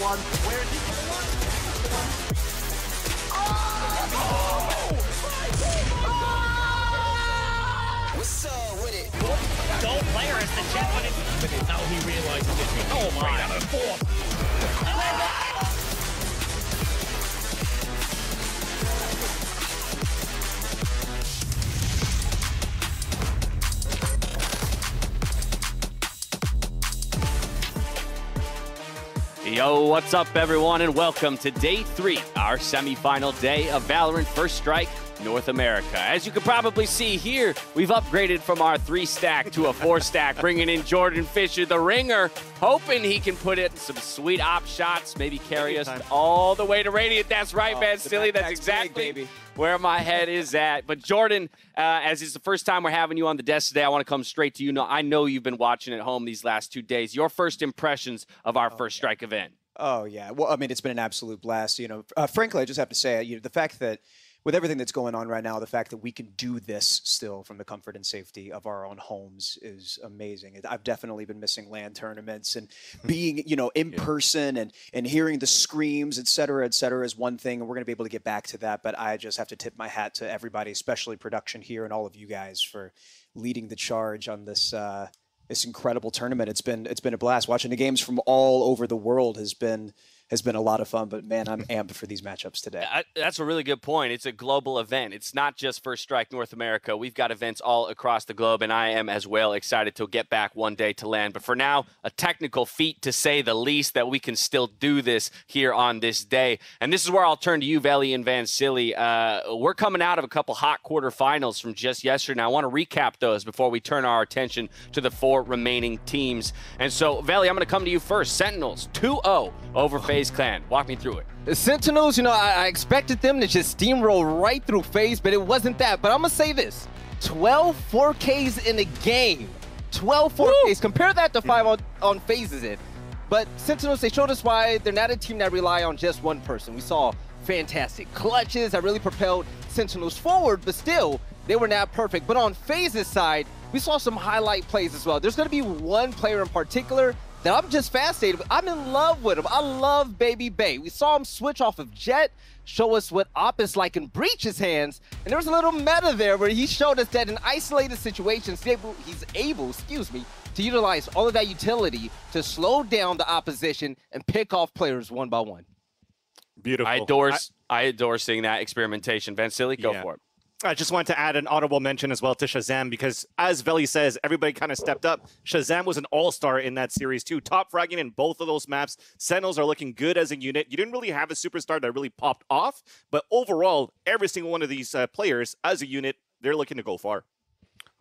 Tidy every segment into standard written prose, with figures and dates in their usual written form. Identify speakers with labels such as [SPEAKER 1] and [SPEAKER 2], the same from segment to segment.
[SPEAKER 1] One. Where is he?
[SPEAKER 2] What's up with it?
[SPEAKER 3] Gold player as the jet went in. Now he realizes it. Oh my. Out of fourth.
[SPEAKER 4] Yo, what's up everyone, and welcome to Day 3, our semi-final day of Valorant First Strike North America. As you can probably see here, we've upgraded from our 3-stack to a 4-stack, bringing in Jordan Fisher, the ringer, hoping he can put in some sweet op shots, maybe carry us all the way to Radiant. That's right, man, silly. That's exactly where my head is at. But Jordan, as it's the first time we're having you on the desk today, I want to come straight to you. I know you've been watching at home these last 2 days. Your first impressions of our First Strike event?
[SPEAKER 5] Oh, yeah. Well, I mean, it's been an absolute blast. You know, frankly, I just have to say, the fact that with everything that's going on right now, the fact that we can do this still from the comfort and safety of our own homes is amazing. I've definitely been missing LAN tournaments, and being, in person and hearing the screams, et cetera, is one thing, and we're going to be able to get back to that. But I just have to tip my hat to everybody, especially production here and all of you guys, for leading the charge on this this incredible tournament. It's been a blast. Watching the games from all over the world has been a lot of fun, but man, I'm amped for these matchups today.
[SPEAKER 4] That's a really good point. It's a global event. It's not just First Strike North America. We've got events all across the globe, and I am as well excited to get back one day to LAN. But for now, a technical feat to say the least, that we can still do this here on this day. And this is where I'll turn to you, Veli and Van Silly. We're coming out of a couple hot quarterfinals from just yesterday. Now, I want to recap those before we turn our attention to the 4 remaining teams. And so, Veli, I'm going to come to you first. Sentinels 2-0 over FaZe Clan. Walk me through it.
[SPEAKER 6] The Sentinels, I expected them to just steamroll right through FaZe, but it wasn't that. But I'm going to say this. 12 4Ks in a game. 12 4Ks. Compare that to 5 on FaZe's end. But Sentinels, they showed us why they're not a team that rely on just one person. We saw fantastic clutches that really propelled Sentinels forward, but still, they were not perfect. But on FaZe's side, we saw some highlight plays as well. There's going to be one player in particular that I'm just fascinated with. I'm in love with him. I love Baby Bay. We saw him switch off of Jet, show us what Op is like in Breach's hands, and there was a little meta there where he showed us that in isolated situations, he's able, to utilize all of that utility to slow down the opposition and pick off players one by one.
[SPEAKER 7] Beautiful.
[SPEAKER 4] I adore seeing that experimentation. Van Silly, go for it.
[SPEAKER 7] I just wanted to add an honorable mention as well to Shazam, because as Veli says, everybody kind of stepped up. Shazam was an all-star in that series too. Top fragging in both of those maps. Sentinels are looking good as a unit. You didn't really have a superstar that really popped off, but overall, every single one of these players as a unit, they're looking to go far.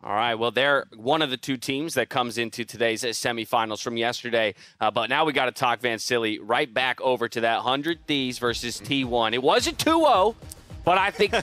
[SPEAKER 4] All right, well, they're one of the 2 teams that comes into today's semifinals from yesterday. But now we got to talk, Van Silly, right back over to that 100 Thieves versus T1. It was a 2-0. But I think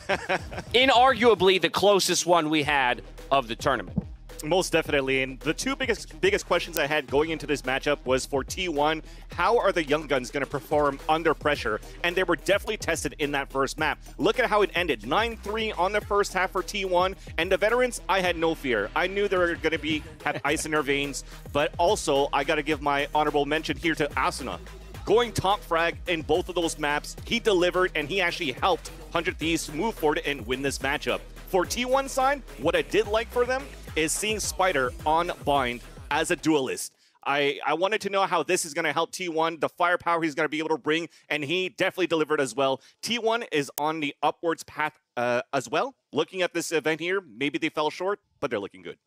[SPEAKER 4] inarguably the closest one we had of the tournament.
[SPEAKER 7] Most definitely. And the 2 biggest questions I had going into this matchup was for T1, how are the Young Guns going to perform under pressure? And they were definitely tested in that first map. Look at how it ended. 9-3 on the first half for T1. And the veterans, I had no fear. I knew they were going to have ice in their veins. But also, I got to give my honorable mention here to Asuna. Going top frag in both of those maps, he delivered, and he actually helped 100 Thieves move forward and win this matchup. For T1 side, what I did like for them is seeing Spider on Bind as a duelist. I wanted to know how this is going to help T1, the firepower he's going to be able to bring, and he definitely delivered as well. T1 is on the upwards path as well. Looking at this event here, maybe they fell short, but they're looking good.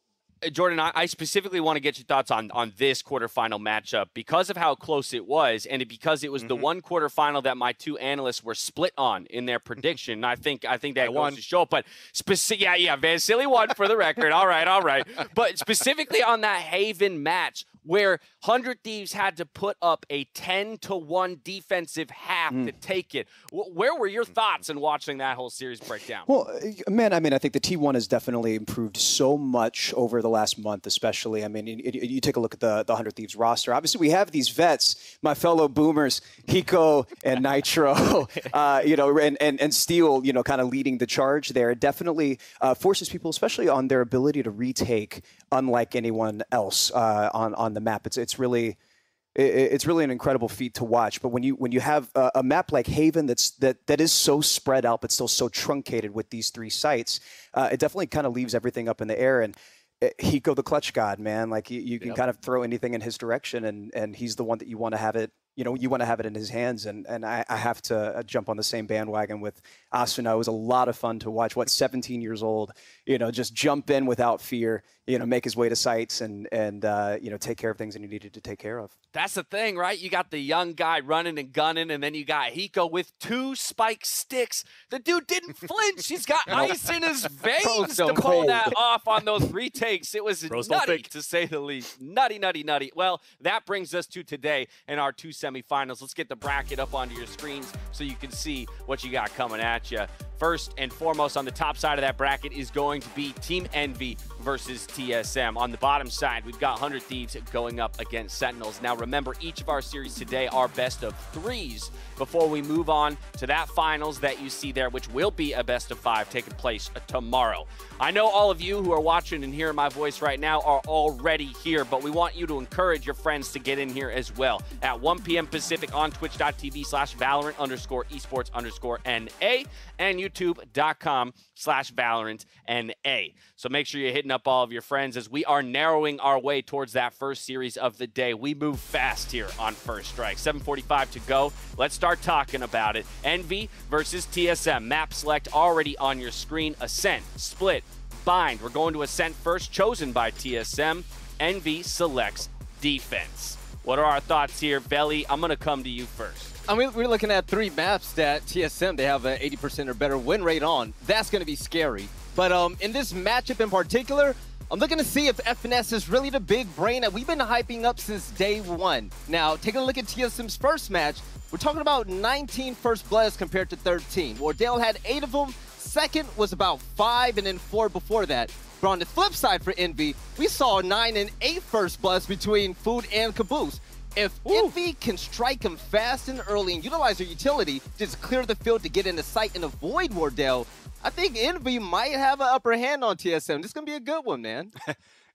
[SPEAKER 4] Jordan, I specifically want to get your thoughts on this quarterfinal matchup because of how close it was, and because it was the one quarterfinal that my 2 analysts were split on in their prediction. I think that goes to show. But Van Silly won for the record. All right. But specifically on that Haven match, where 100 Thieves had to put up a 10-1 defensive half to take it. Where were your thoughts in watching that whole series break down?
[SPEAKER 5] Well, man, I mean, I think the T1 has definitely improved so much over the last month, especially. I mean, you take a look at the 100 Thieves roster. Obviously, we have these vets, my fellow boomers, Hiko and Nitro, and Steel, kind of leading the charge there. It definitely forces people, especially on their ability to retake, unlike anyone else on the map. It's really an incredible feat to watch. But when you have a map like Haven that is so spread out but still so truncated with these 3 sites, it definitely kind of leaves everything up in the air. And Hiko, the clutch god, man, like you can kind of throw anything in his direction, and he's the one that you want to have it. You want to have it in his hands, and I have to jump on the same bandwagon with Asuna. It was a lot of fun to watch. 17 years old, just jump in without fear, make his way to sites and take care of things that he needed to take care of.
[SPEAKER 4] That's the thing, right? You got the young guy running and gunning, and then you got Hiko with 2 spike sticks. The dude didn't flinch. He's got ice in his veins to pull that off on those retakes. It was nutty, to say the least. Nutty, nutty, nutty. Well, that brings us to today in our 2 semifinals. Let's get the bracket up onto your screens so you can see what you got coming at you. First and foremost, on the top side of that bracket is going to be Team Envy versus TSM. On the bottom side, we've got 100 Thieves going up against Sentinels. Now, remember, each of our series today are best of 3s before we move on to that finals that you see there, which will be a best of 5 taking place tomorrow. I know all of you who are watching and hearing my voice right now are already here, but we want you to encourage your friends to get in here as well at 1 p.m. Pacific on twitch.tv/Valorant_esports_NA and youtube.com/ValorantNA. So make sure you're hitting up all of your friends as we are narrowing our way towards that first series of the day. We move fast here on First Strike. 7:45 to go. Let's start talking about it. Envy versus TSM. Map select already on your screen. Ascent, Split, Bind. We're going to Ascent first, chosen by TSM. Envy selects Defense. What are our thoughts here, Veli? I'm going to come to you first.
[SPEAKER 6] I mean, we're looking at 3 maps that TSM, they have an 80% or better win rate on. That's going to be scary. But in this matchup in particular, I'm looking to see if FNS is really the big brain that we've been hyping up since day 1. Now, taking a look at TSM's first match, we're talking about 19 first bloods compared to 13. Wardell had 8 of them. Second was about 5 and then 4 before that. But on the flip side for Envy, we saw 9 and 8 first bloods between Food and Caboose. If Envy can strike them fast and early and utilize their utility, just clear the field to get into sight and avoid Wardell, I think Envy might have an upper hand on TSM. This is going to be a good one, man.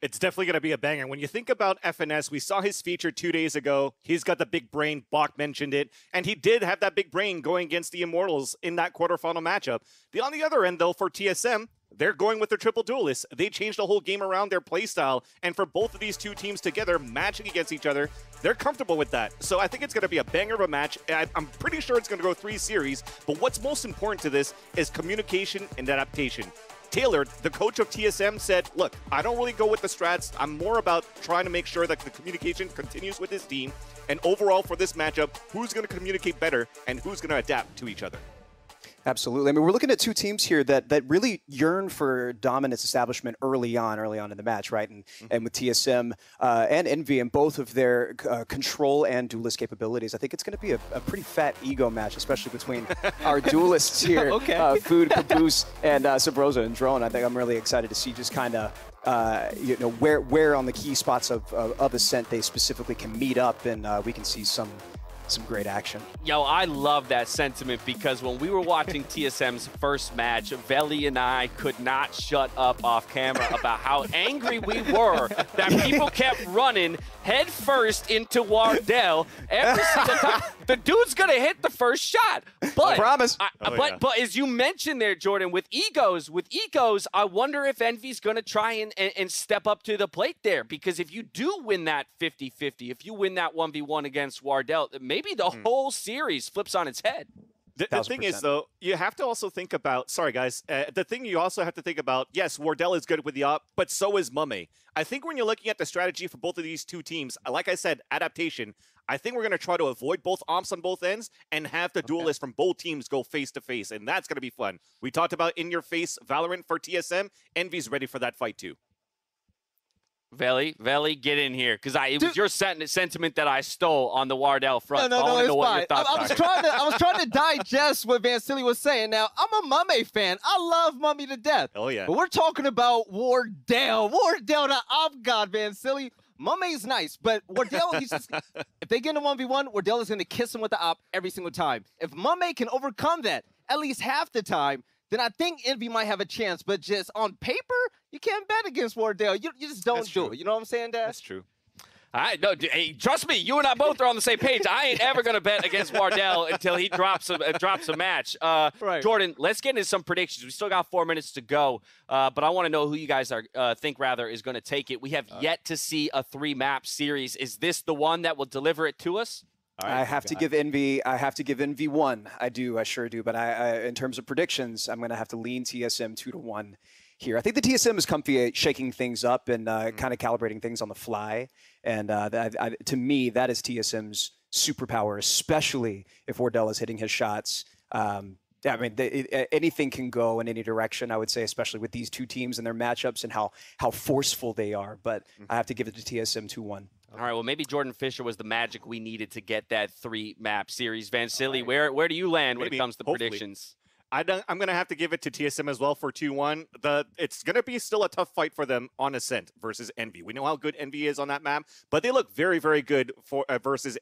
[SPEAKER 7] It's definitely going to be a banger. When you think about FNS, we saw his feature 2 days ago. He's got the big brain. Bach mentioned it. And he did have that big brain going against the Immortals in that quarterfinal matchup. On the other end, though, for TSM, they're going with their triple duelists. They changed the whole game around their playstyle. And for both of these 2 teams together, matching against each other, they're comfortable with that. So I think it's going to be a banger of a match. I'm pretty sure it's going to go 3 series. But what's most important to this is communication and adaptation. Taylor, the coach of TSM, said, look, I don't really go with the strats. I'm more about trying to make sure that the communication continues with his team. And overall for this matchup, who's going to communicate better and who's going to adapt to each other?
[SPEAKER 5] Absolutely. I mean, we're looking at 2 teams here that really yearn for dominance establishment early on in the match, right? And with TSM and Envy and both of their control and duelist capabilities, I think it's going to be a pretty fat ego match, especially between our duelists here, Food, Caboose, and Sabrosa and Drone. I think I'm really excited to see just kind of where on the key spots of Ascent they specifically can meet up, and we can see some great action.
[SPEAKER 4] Yo, I love that sentiment because when we were watching TSM's first match, Veli and I could not shut up off camera about how angry we were that people kept running head first into Wardell every single time. The dude's gonna hit the first shot. But
[SPEAKER 5] I promise.
[SPEAKER 4] But as you mentioned there, Jordan, with egos, I wonder if Envy's gonna try and step up to the plate there, because if you do win that 50-50, if you win that 1v1 against Wardell, maybe the whole series flips on its head.
[SPEAKER 7] The thing is, though, you have to also think about, sorry, guys, the thing you also have to think about, yes, Wardell is good with the op, but so is Mame. I think when you're looking at the strategy for both of these 2 teams, like I said, adaptation, I think we're going to try to avoid both ops on both ends and have the duelists from both teams go face-to-face, and that's going to be fun. We talked about in-your-face Valorant for TSM. Envy's ready for that fight, too.
[SPEAKER 4] Veli, get in here, because it was your sentiment that I stole on the Wardell front.
[SPEAKER 6] No,
[SPEAKER 4] I want to know
[SPEAKER 6] it's
[SPEAKER 4] what
[SPEAKER 6] fine.
[SPEAKER 4] your thoughts
[SPEAKER 6] I was trying to digest what Vansili was saying. Now, I'm a Mummy fan. I love Mummy to death.
[SPEAKER 7] Oh, yeah.
[SPEAKER 6] But we're talking about Wardell. Wardell, the op god, Vansili. Mummy's nice, but Wardell, if they get in a 1v1, Wardell is going to kiss him with the op every single time. If Mummy can overcome that at least half the time, then I think Envy might have a chance. But just on paper, you can't bet against Wardell. You just don't do it. You know what I'm saying, Dad?
[SPEAKER 7] That's true.
[SPEAKER 4] Hey, trust me, you and I both are on the same page. I ain't ever gonna bet against Wardell until he drops a match.
[SPEAKER 6] Right.
[SPEAKER 4] Jordan, let's get into some predictions. We still got 4 minutes to go, but I want to know who you guys think is going to take it. We have yet to see a 3-map series. Is this the one that will deliver it to us?
[SPEAKER 5] I have to give Envy one. I sure do. But in terms of predictions, I'm going to have to lean TSM 2-1 here. I think the TSM is comfy at shaking things up and kind of calibrating things on the fly. And to me, that is TSM's superpower, especially if Wardell is hitting his shots. I mean, anything can go in any direction, I would say, especially with these two teams and their matchups and how forceful they are. But I have to give it to TSM 2-1.
[SPEAKER 4] All right, well, maybe Jordan Fisher was the magic we needed to get that 3-map series. Vansili, where do you land when it comes to predictions?
[SPEAKER 7] I'm going to have to give it to TSM as well for 2-1. It's going to be still a tough fight for them on Ascent versus Envy. We know how good Envy is on that map, but they look very, very good for versus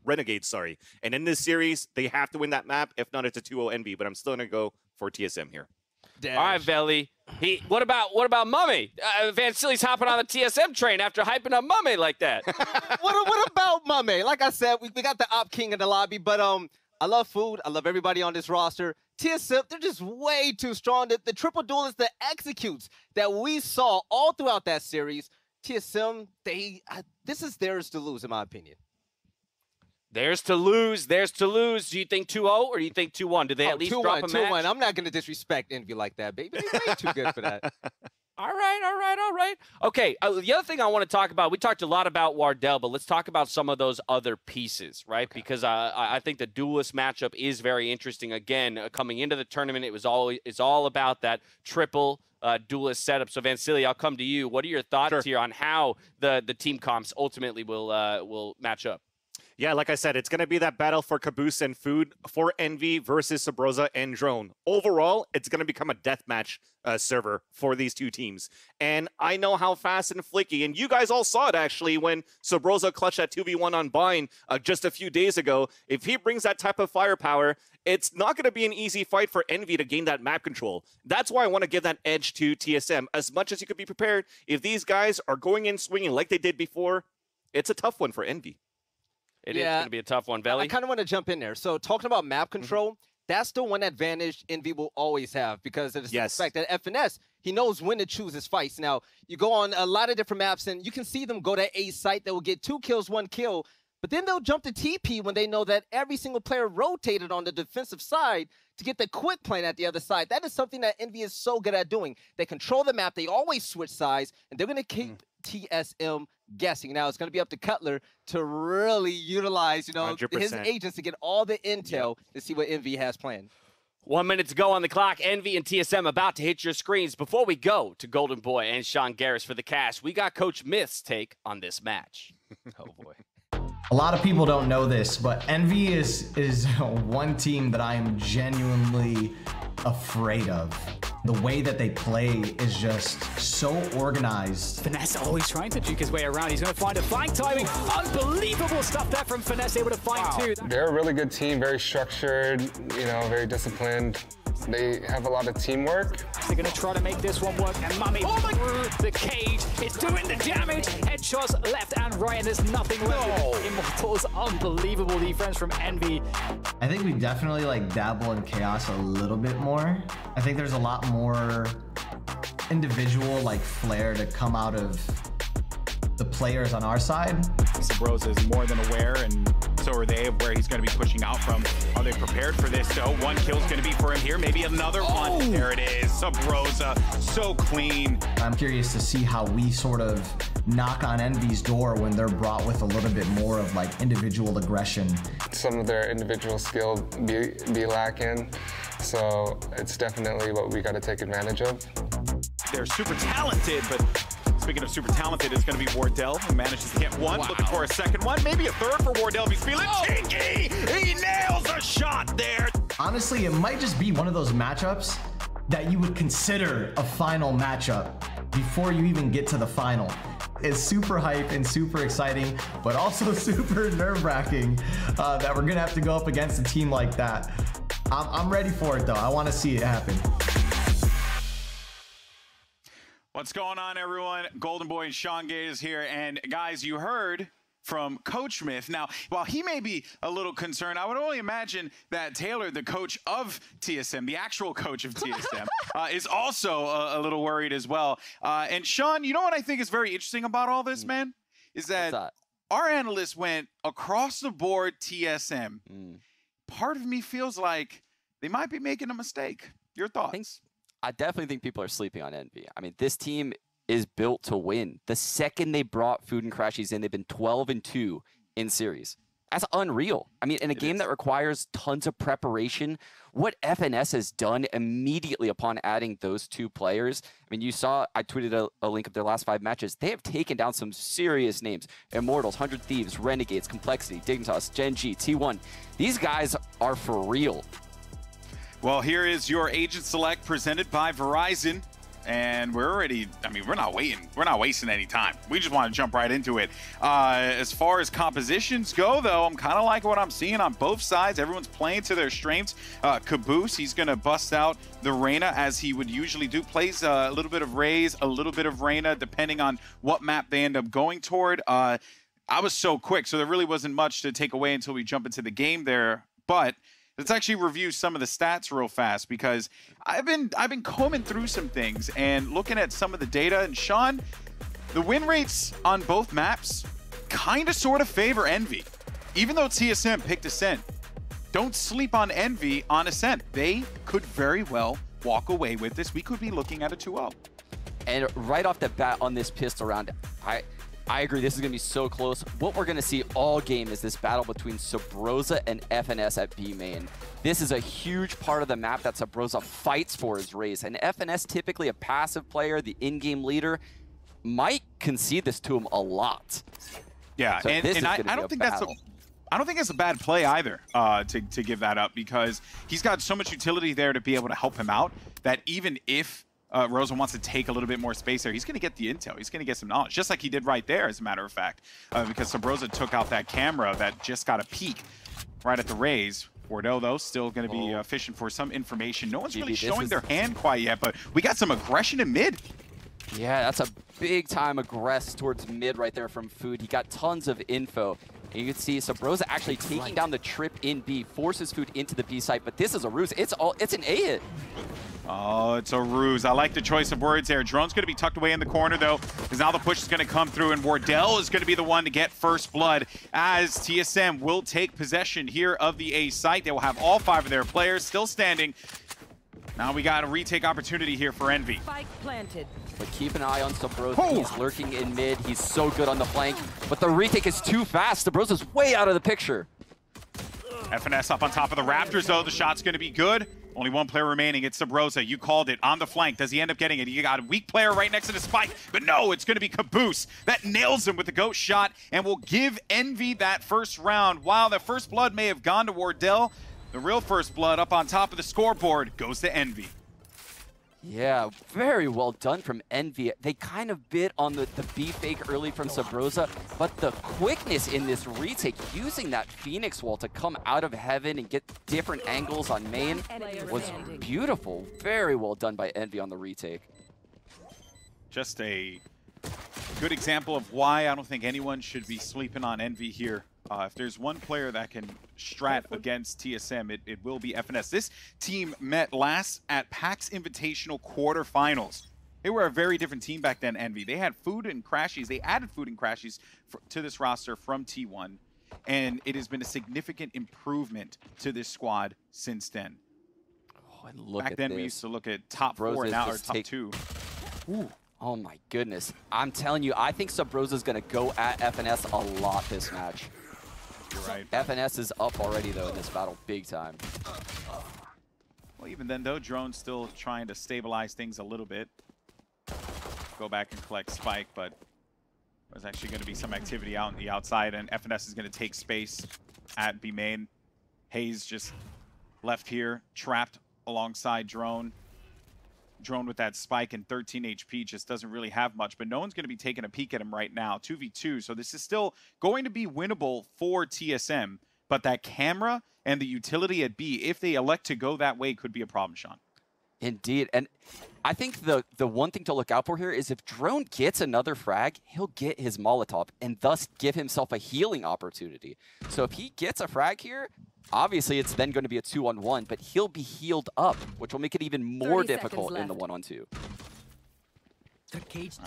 [SPEAKER 7] Renegades, sorry. And in this series, they have to win that map. If not, it's a 2-0 Envy, but I'm still going to go for TSM here.
[SPEAKER 6] Dash.
[SPEAKER 4] All right, Veli. What about Mummy? Vansili's hopping on the TSM train after hyping up Mummy like that.
[SPEAKER 6] What about Mummy? Like I said, we got the op king in the lobby, but I love food. I love everybody on this roster. TSM, they're just way too strong. The triple duelist that executes that we saw all throughout that series, TSM, this is theirs to lose, in my opinion.
[SPEAKER 4] Theirs to lose. Do you think 2-0 or do you think 2-1? Did they at least drop a match?
[SPEAKER 6] 2-1. I'm not going to disrespect Envy like that, baby. They're way too good for that.
[SPEAKER 4] All right. Okay, the other thing I want to talk about, we talked a lot about Wardell, but let's talk about some of those other pieces, right? Okay. Because I think the duelist matchup is very interesting. Again, coming into the tournament, it's all about that triple duelist setup. So, Vansili, I'll come to you. What are your thoughts here on how the team comps ultimately will match up?
[SPEAKER 7] Yeah, like I said, it's going to be that battle for Caboose and Food for Envy versus Sabrosa and Drone. Overall, it's going to become a deathmatch server for these two teams. And I know how fast and flicky, and you guys all saw it actually when Sabrosa clutched that 2v1 on Bind just a few days ago. If he brings that type of firepower, it's not going to be an easy fight for Envy to gain that map control. That's why I want to give that edge to TSM. As much as you could be prepared, if these guys are going in swinging like they did before, it's a tough one for Envy.
[SPEAKER 4] It is going to be a tough one, Veli.
[SPEAKER 6] I kind of want to jump in there. So talking about map control, that's the one advantage Envy will always have because of the fact that FNS, he knows when to choose his fights. Now, you go on a lot of different maps, and you can see them go to A site that will get 2 kills, 1 kill, but then they'll jump to TP when they know that every single player rotated on the defensive side to get the quick plane at the other side. That is something that Envy is so good at doing. They control the map. They always switch sides, and they're going to keep TSM guessing. Now, it's going to be up to Cutler to really utilize,
[SPEAKER 7] 100%.
[SPEAKER 6] his agents to get all the intel to see what Envy has planned.
[SPEAKER 4] 1 minute to go on the clock. Envy and TSM about to hit your screens. Before we go to Golden Boy and Sean Garris for the cash, we got Coach Myth's take on this match.
[SPEAKER 7] Oh, boy.
[SPEAKER 8] A lot of people don't know this, but Envy is one team that I am genuinely afraid of. The way that they play is just so organized.
[SPEAKER 9] Finesse always trying to juke his way around. He's going to find a flank timing. Unbelievable stuff there from Finesse, able to find two.
[SPEAKER 10] They're a really good team, very structured, very disciplined. They have a lot of teamwork.
[SPEAKER 9] They're going to try to make this one work, and Mummy through the cage. It's doing the damage. Headshots left and right, and there's nothing left. Immortals, unbelievable defense from Envy.
[SPEAKER 8] I think we definitely dabble in chaos a little bit more. I think there's a lot more individual flair to come out of the players on our side.
[SPEAKER 11] Sabrosa is more than aware, and so are they, of where he's going to be pushing out from. Are they prepared for this, though? 1 kill's going to be for him here. Maybe another one. There it is. Sabrosa, so clean.
[SPEAKER 8] I'm curious to see how we sort of knock on Envy's door when they're brought with a little bit more of individual aggression.
[SPEAKER 10] Some of their individual skill be lacking, so it's definitely what we got to take advantage of.
[SPEAKER 11] They're super talented, but Speaking of super talented, it's going to be Wardell, who manages to get one. Looking for a second one, maybe a third for Wardell if he's feeling cheeky. He nails a shot there.
[SPEAKER 8] Honestly, it might just be one of those matchups that you would consider a final matchup before you even get to the final. It's super hype and super exciting, but also super nerve-wracking that we're gonna have to go up against a team like that. I'm ready for it though. I want to see it happen.
[SPEAKER 11] What's going on, everyone? Golden Boy and Sean Gay is here, and guys, you heard from Coach Smith. Now, while he may be a little concerned, I would only imagine that Taylor, the coach of TSM, the actual coach of TSM, is also a little worried as well. And Sean, you know what I think is very interesting about all this, man? Is that our analysts went across the board TSM. Part of me feels like they might be making a mistake. Your thoughts?
[SPEAKER 4] I definitely think people are sleeping on Envy. I mean, this team is built to win. The second they brought Food and Crashies in, they've been 12-2 in series. That's unreal. I mean, in a game that requires tons of preparation, what FNS has done immediately upon adding those two players, I mean, you saw, I tweeted a link of their last 5 matches. They have taken down some serious names. Immortals, 100 Thieves, Renegades, Complexity, Dignitas, Gen G, T1. These guys are for real.
[SPEAKER 11] Well, here is your Agent Select presented by Verizon. And we're already, I mean, we're not waiting. We're not wasting any time. We just want to jump right into it. As far as compositions go, though, I'm kind of like what I'm seeing on both sides. Everyone's playing to their strengths. Caboose, he's going to bust out the Reyna as he would usually do. Plays a little bit of Raze, a little bit of Reyna, depending on what map they end up going toward. I was so quick, so there really wasn't much to take away until we jump into the game there. But let's actually review some of the stats real fast, because I've been combing through some things and looking at some of the data. And Sean, the win rates on both maps kind of sort of favor Envy. Even though TSM picked Ascent, don't sleep on Envy on Ascent. They could very well walk away with this. We could be looking at a 2-0.
[SPEAKER 4] And right off the bat on this pistol round, I agree, this is going to be so close. What we're going to see all game is this battle between Sabrosa and FNS at B main. This is a huge part of the map that Sabrosa fights for his race. And FNS, typically a passive player, the in-game leader, might concede this to him a lot.
[SPEAKER 11] Yeah,
[SPEAKER 4] so
[SPEAKER 11] and I don't think that's I don't think it's a bad play either to give that up, because he's got so much utility there to be able to help him out that even if Rosa wants to take a little bit more space there, he's going to get the intel. He's going to get some knowledge, just like he did right there, as a matter of fact, because Sabrosa took out that camera that just got a peek right at the Raze. Wardell, though, still going to be fishing for some information. No one's really showing their hand quite yet, but we got some aggression in mid.
[SPEAKER 4] Yeah, that's a big-time aggress towards mid right there from Food. He got tons of info. And you can see Sabrosa actually taking down the trip in B, forces Food into the B site, but this is a ruse. It's an A hit.
[SPEAKER 11] Oh, it's a ruse. I like the choice of words there. Drone's going to be tucked away in the corner, though, because now the push is going to come through, and Wardell is going to be the one to get first blood, as TSM will take possession here of the A site. They will have all 5 of their players still standing. Now we got a retake opportunity here for Envy.
[SPEAKER 12] Spike planted.
[SPEAKER 4] But keep an eye on Sabrosa. He's lurking in mid. He's so good on the flank, but the retake is too fast. Sabrosa's way out of the picture.
[SPEAKER 11] FNS up on top of the Raptors, though. The shot's going to be good. Only 1 player remaining. It's Sabrosa. You called it. On the flank. Does he end up getting it? You got a weak player right next to the spike. But no, it's going to be Caboose. That nails him with the ghost shot and will give Envy that first round. While the first blood may have gone to Wardell, the real first blood up on top of the scoreboard goes to Envy.
[SPEAKER 4] Yeah, very well done from Envy. They kind of bit on the B fake early from Sabrosa, but the quickness in this retake, using that Phoenix wall to come out of heaven and get different angles on main, was beautiful. Very well done by Envy on the retake.
[SPEAKER 11] Just a good example of why I don't think anyone should be sleeping on Envy here. If there's one player that can strat against TSM, it will be FNS. This team met last at PAX Invitational quarterfinals. They were a very different team back then, Envy. They had Food and Crashies. They added Food and Crashies to this roster from T1, and it has been a significant improvement to this squad since then.
[SPEAKER 4] Oh, and look
[SPEAKER 11] back then, we used to look at top 4, now or top 2.
[SPEAKER 4] Ooh. Oh my goodness. I'm telling you, I think Sabrosa's going to go at FNS a lot this match.
[SPEAKER 11] You're right.
[SPEAKER 4] FNS is up already, though, in this battle, big time.
[SPEAKER 11] Well, even then, though, Drone's still trying to stabilize things a little bit. go back and collect Spike, but there's actually going to be some activity out on the outside, and FNS is going to take space at B main. Hayes just left here, trapped alongside Drone. Drone with that Spike and 13 HP just doesn't really have much, but no one's going to be taking a peek at him right now. 2v2, so this is still going to be winnable for TSM, but that camera and the utility at B, if they elect to go that way, could be a problem, Sean.
[SPEAKER 12] Indeed, and I think the one thing to look out for here is if Drone gets another frag, he'll get his Molotov and thus give himself a healing opportunity. So if he gets a frag here, obviously it's then going to be a 2-on-1, but he'll be healed up, which will make it even more difficult in the 1-on-2.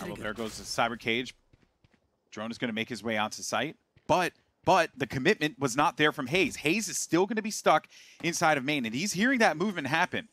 [SPEAKER 11] Well, there goes the Cyber Cage. Drone is going to make his way out to site, but the commitment was not there from Hayes. Hayes is still going to be stuck inside of main, and he's hearing that movement happen.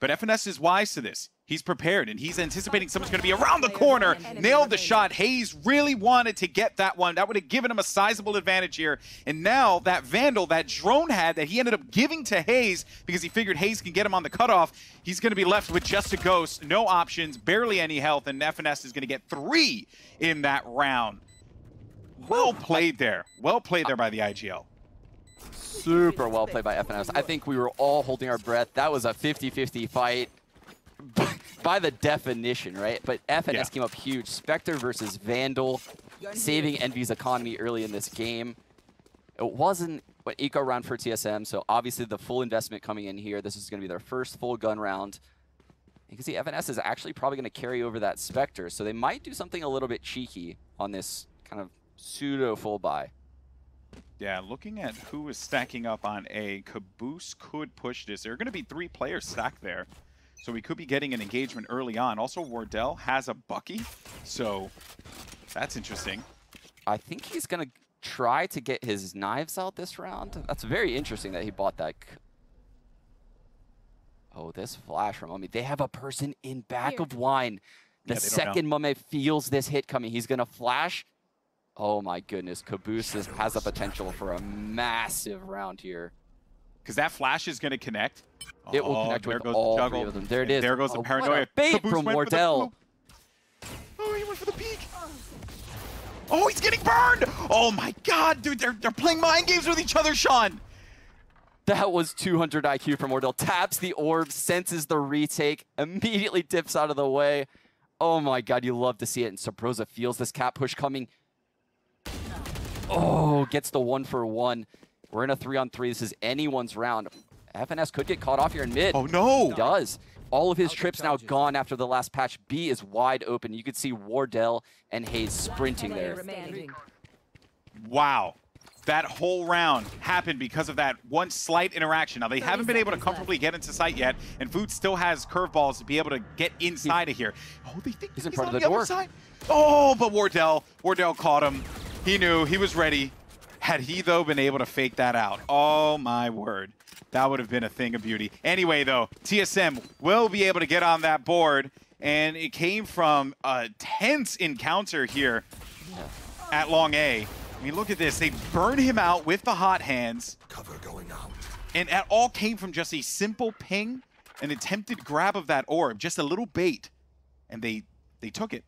[SPEAKER 11] But FNS is wise to this. He's prepared, and he's anticipating someone's going to be around the corner. Nailed the shot. Hayes really wanted to get that one. That would have given him a sizable advantage here. And now that Vandal, that Drone had, that he ended up giving to Hayes because he figured Hayes can get him on the cutoff, he's going to be left with just a Ghost, no options, barely any health, and FNS is going to get 3 in that round. Well played there. Well played there by the IGL.
[SPEAKER 12] Super well played by FNS. I think we were all holding our breath. That was a 50-50 fight by the definition, right? But FNS came up huge. Spectre versus Vandal, saving Envy's economy early in this game. It wasn't an eco round for TSM, so obviously the full investment coming in here. This is going to be their first full gun round. You can see FNS is actually probably going to carry over that Spectre, so they might do something a little bit cheeky on this kind of pseudo full buy.
[SPEAKER 11] Yeah, looking at who is stacking up on A, Caboose could push this. There are going to be 3 players stacked there, so we could be getting an engagement early on. Also, Wardell has a Bucky, so that's interesting.
[SPEAKER 12] I think he's going to try to get his knives out this round. That's very interesting that he bought that. Oh, this flash from Mummy. They have a person in back of Wine. The second Mummy feels this hit coming, he's going to flash. Oh my goodness, Caboose has the potential for a massive round here.
[SPEAKER 11] Because that flash is going to connect.
[SPEAKER 12] It will connect with all 3 of them. There it is.
[SPEAKER 11] There goes the paranoia.
[SPEAKER 12] Bait
[SPEAKER 11] Caboose
[SPEAKER 12] from Wardell.
[SPEAKER 11] Oh, he went for the peek. Oh, he's getting burned. Oh my God, dude, they're playing mind games with each other, Sean.
[SPEAKER 12] That was 200 IQ from Wardell. Taps the orb, senses the retake, immediately dips out of the way. Oh my God, you love to see it. And Sabrosa feels this cap push coming. Oh, gets the 1-for-1. We're in a 3-on-3. This is anyone's round. FNS could get caught off here in mid.
[SPEAKER 11] Oh, no.
[SPEAKER 12] He does. All of his trips now gone after the last patch. B is wide open. You could see Wardell and Hayes sprinting there.
[SPEAKER 11] Wow. That whole round happened because of that one slight interaction. Now, they haven't been able to comfortably get into sight yet, and Food still has curveballs to be able to get inside of here. Oh, they think he's
[SPEAKER 12] in front
[SPEAKER 11] on
[SPEAKER 12] of the door.
[SPEAKER 11] Other side. Oh, but Wardell caught him. He knew, he was ready. Had he, though, been able to fake that out, oh my word, that would have been a thing of beauty. Anyway, though, TSM will be able to get on that board, and it came from a tense encounter here at Long A. I mean, look at this. They burn him out with the hot hands.
[SPEAKER 2] Cover going out.
[SPEAKER 11] And it all came from just a simple ping, an attempted grab of that orb, just a little bait, and they took it.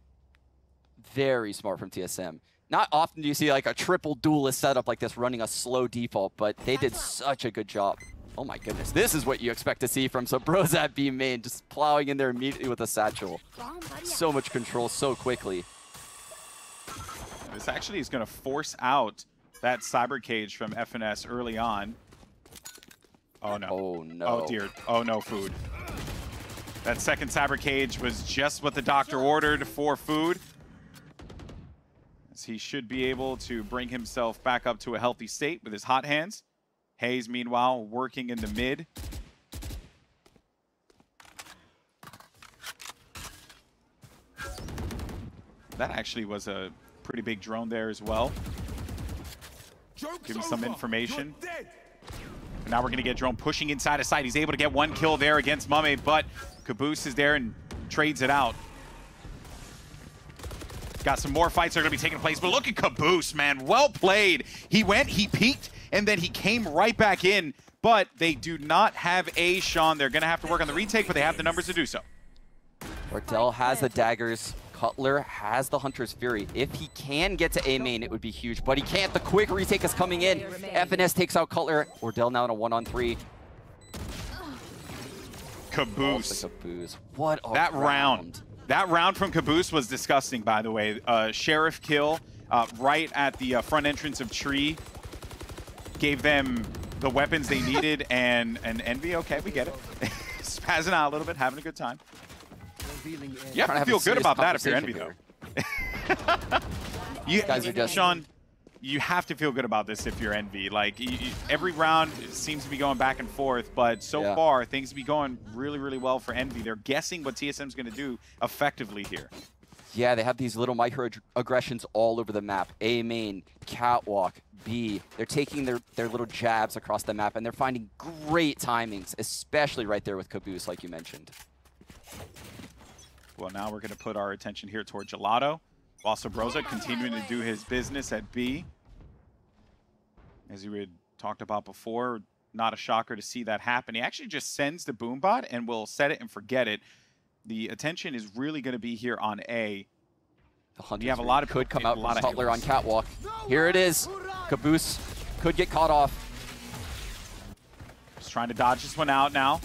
[SPEAKER 12] Very smart from TSM. Not often do you see like a triple duelist setup like this running a slow default, but they did such a good job. Oh my goodness, this is what you expect to see from Sabrosa at B main, just plowing in there immediately with a satchel. So much control so quickly.
[SPEAKER 11] This actually is going to force out that Cyber Cage from FNS early on. Oh no.
[SPEAKER 12] Oh no.
[SPEAKER 11] Oh dear. Oh no, Food. That second Cyber Cage was just what the doctor ordered for Food. He should be able to bring himself back up to a healthy state with his hot hands. Hayes, meanwhile, working in the mid. That actually was a pretty big drone there as well. Give him some information. And now we're going to get Drone pushing inside of sight. He's able to get 1 kill there against Mummy, but Caboose is there and trades it out. Got some more fights that are going to be taking place, but look at Caboose, man. Well played. He went, he peeked, and then he came right back in, but they do not have A, Sean. They're going to have to work on the retake, but they have the numbers to do so.
[SPEAKER 12] Wardell has the daggers, Cutler has the Hunter's Fury. If he can get to A main, it would be huge, but he can't. The quick retake is coming in. FNS takes out Cutler. Ordell now in a 1-on-3.
[SPEAKER 11] Caboose.
[SPEAKER 12] Caboose. What a
[SPEAKER 11] that round. That round from Caboose was disgusting, by the way. Sheriff kill right at the front entrance of Tree. Gave them the weapons they needed, and Envy, okay, we get it. Spazzing out a little bit, having a good time. You have to feel good about that if you're Envy, though. You guys are just... Sean, you have to feel good about this if you're Envy. Like, every round seems to be going back and forth, but so far, things be going really, really well for Envy. They're guessing what TSM's going to do effectively here.
[SPEAKER 12] Yeah, they have these little microaggressions all over the map. A main, catwalk, B. They're taking their little jabs across the map, and they're finding great timings, especially right there with Caboose, like you mentioned.
[SPEAKER 11] Well, now we're going to put our attention here toward Gelato, while Sabrosa continuing to do his business at B. As you had talked about before, not a shocker to see that happen. He actually just sends the Boombot and will set it and forget it. The attention is really going to be here on A.
[SPEAKER 12] You have a lot of could come out from Cutler on catwalk. Here it is. Caboose could get caught off.
[SPEAKER 11] Just trying to dodge this one out now.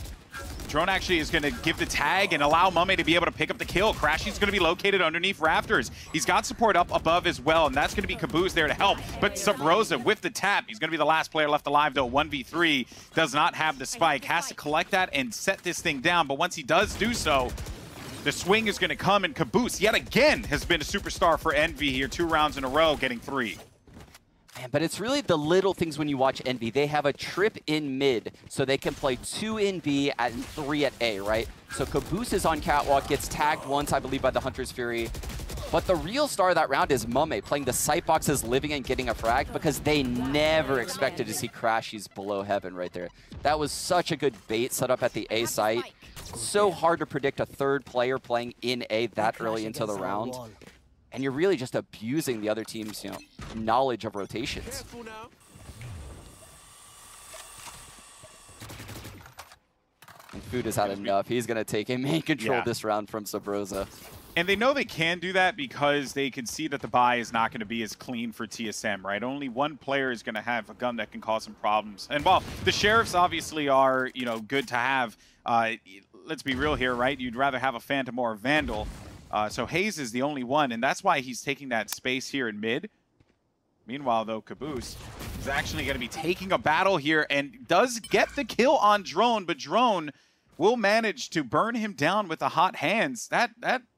[SPEAKER 11] Drone actually is going to give the tag and allow Mame to be able to pick up the kill. Crashy's going to be located underneath rafters. He's got support up above as well, and that's going to be Caboose there to help. But Sabrosa with the tap, he's going to be the last player left alive, though. 1v3 does not have the spike. Has to collect that and set this thing down, but once he does do so, the swing is going to come, and Caboose, yet again, has been a superstar for Envy here. 2 rounds in a row, getting 3.
[SPEAKER 12] Man, but it's really the little things when you watch Envy. They have a trip in mid, so they can play 2 in B and 3 at A, right? So Caboose is on catwalk, gets tagged once, I believe, by the Hunter's Fury. But the real star of that round is Mame, playing the sight boxes, living and getting a frag, because they never expected to see Crashies below heaven right there. That was such a good bait set up at the A site. So hard to predict a third player playing in A that early into the round. And you're really just abusing the other team's, knowledge of rotations. And Food has had enough. He's going to take a main control this round from Sabrosa.
[SPEAKER 11] And they know they can do that because they can see that the buy is not going to be as clean for TSM, right? Only one player is going to have a gun that can cause some problems. And while the Sheriffs obviously are, good to have, let's be real here, right? You'd rather have a Phantom or a Vandal. So Hayes is the only one, and that's why he's taking that space here in mid. Meanwhile, though, Caboose is actually going to be taking a battle here and does get the kill on Drone, but Drone will manage to burn him down with the hot hands. That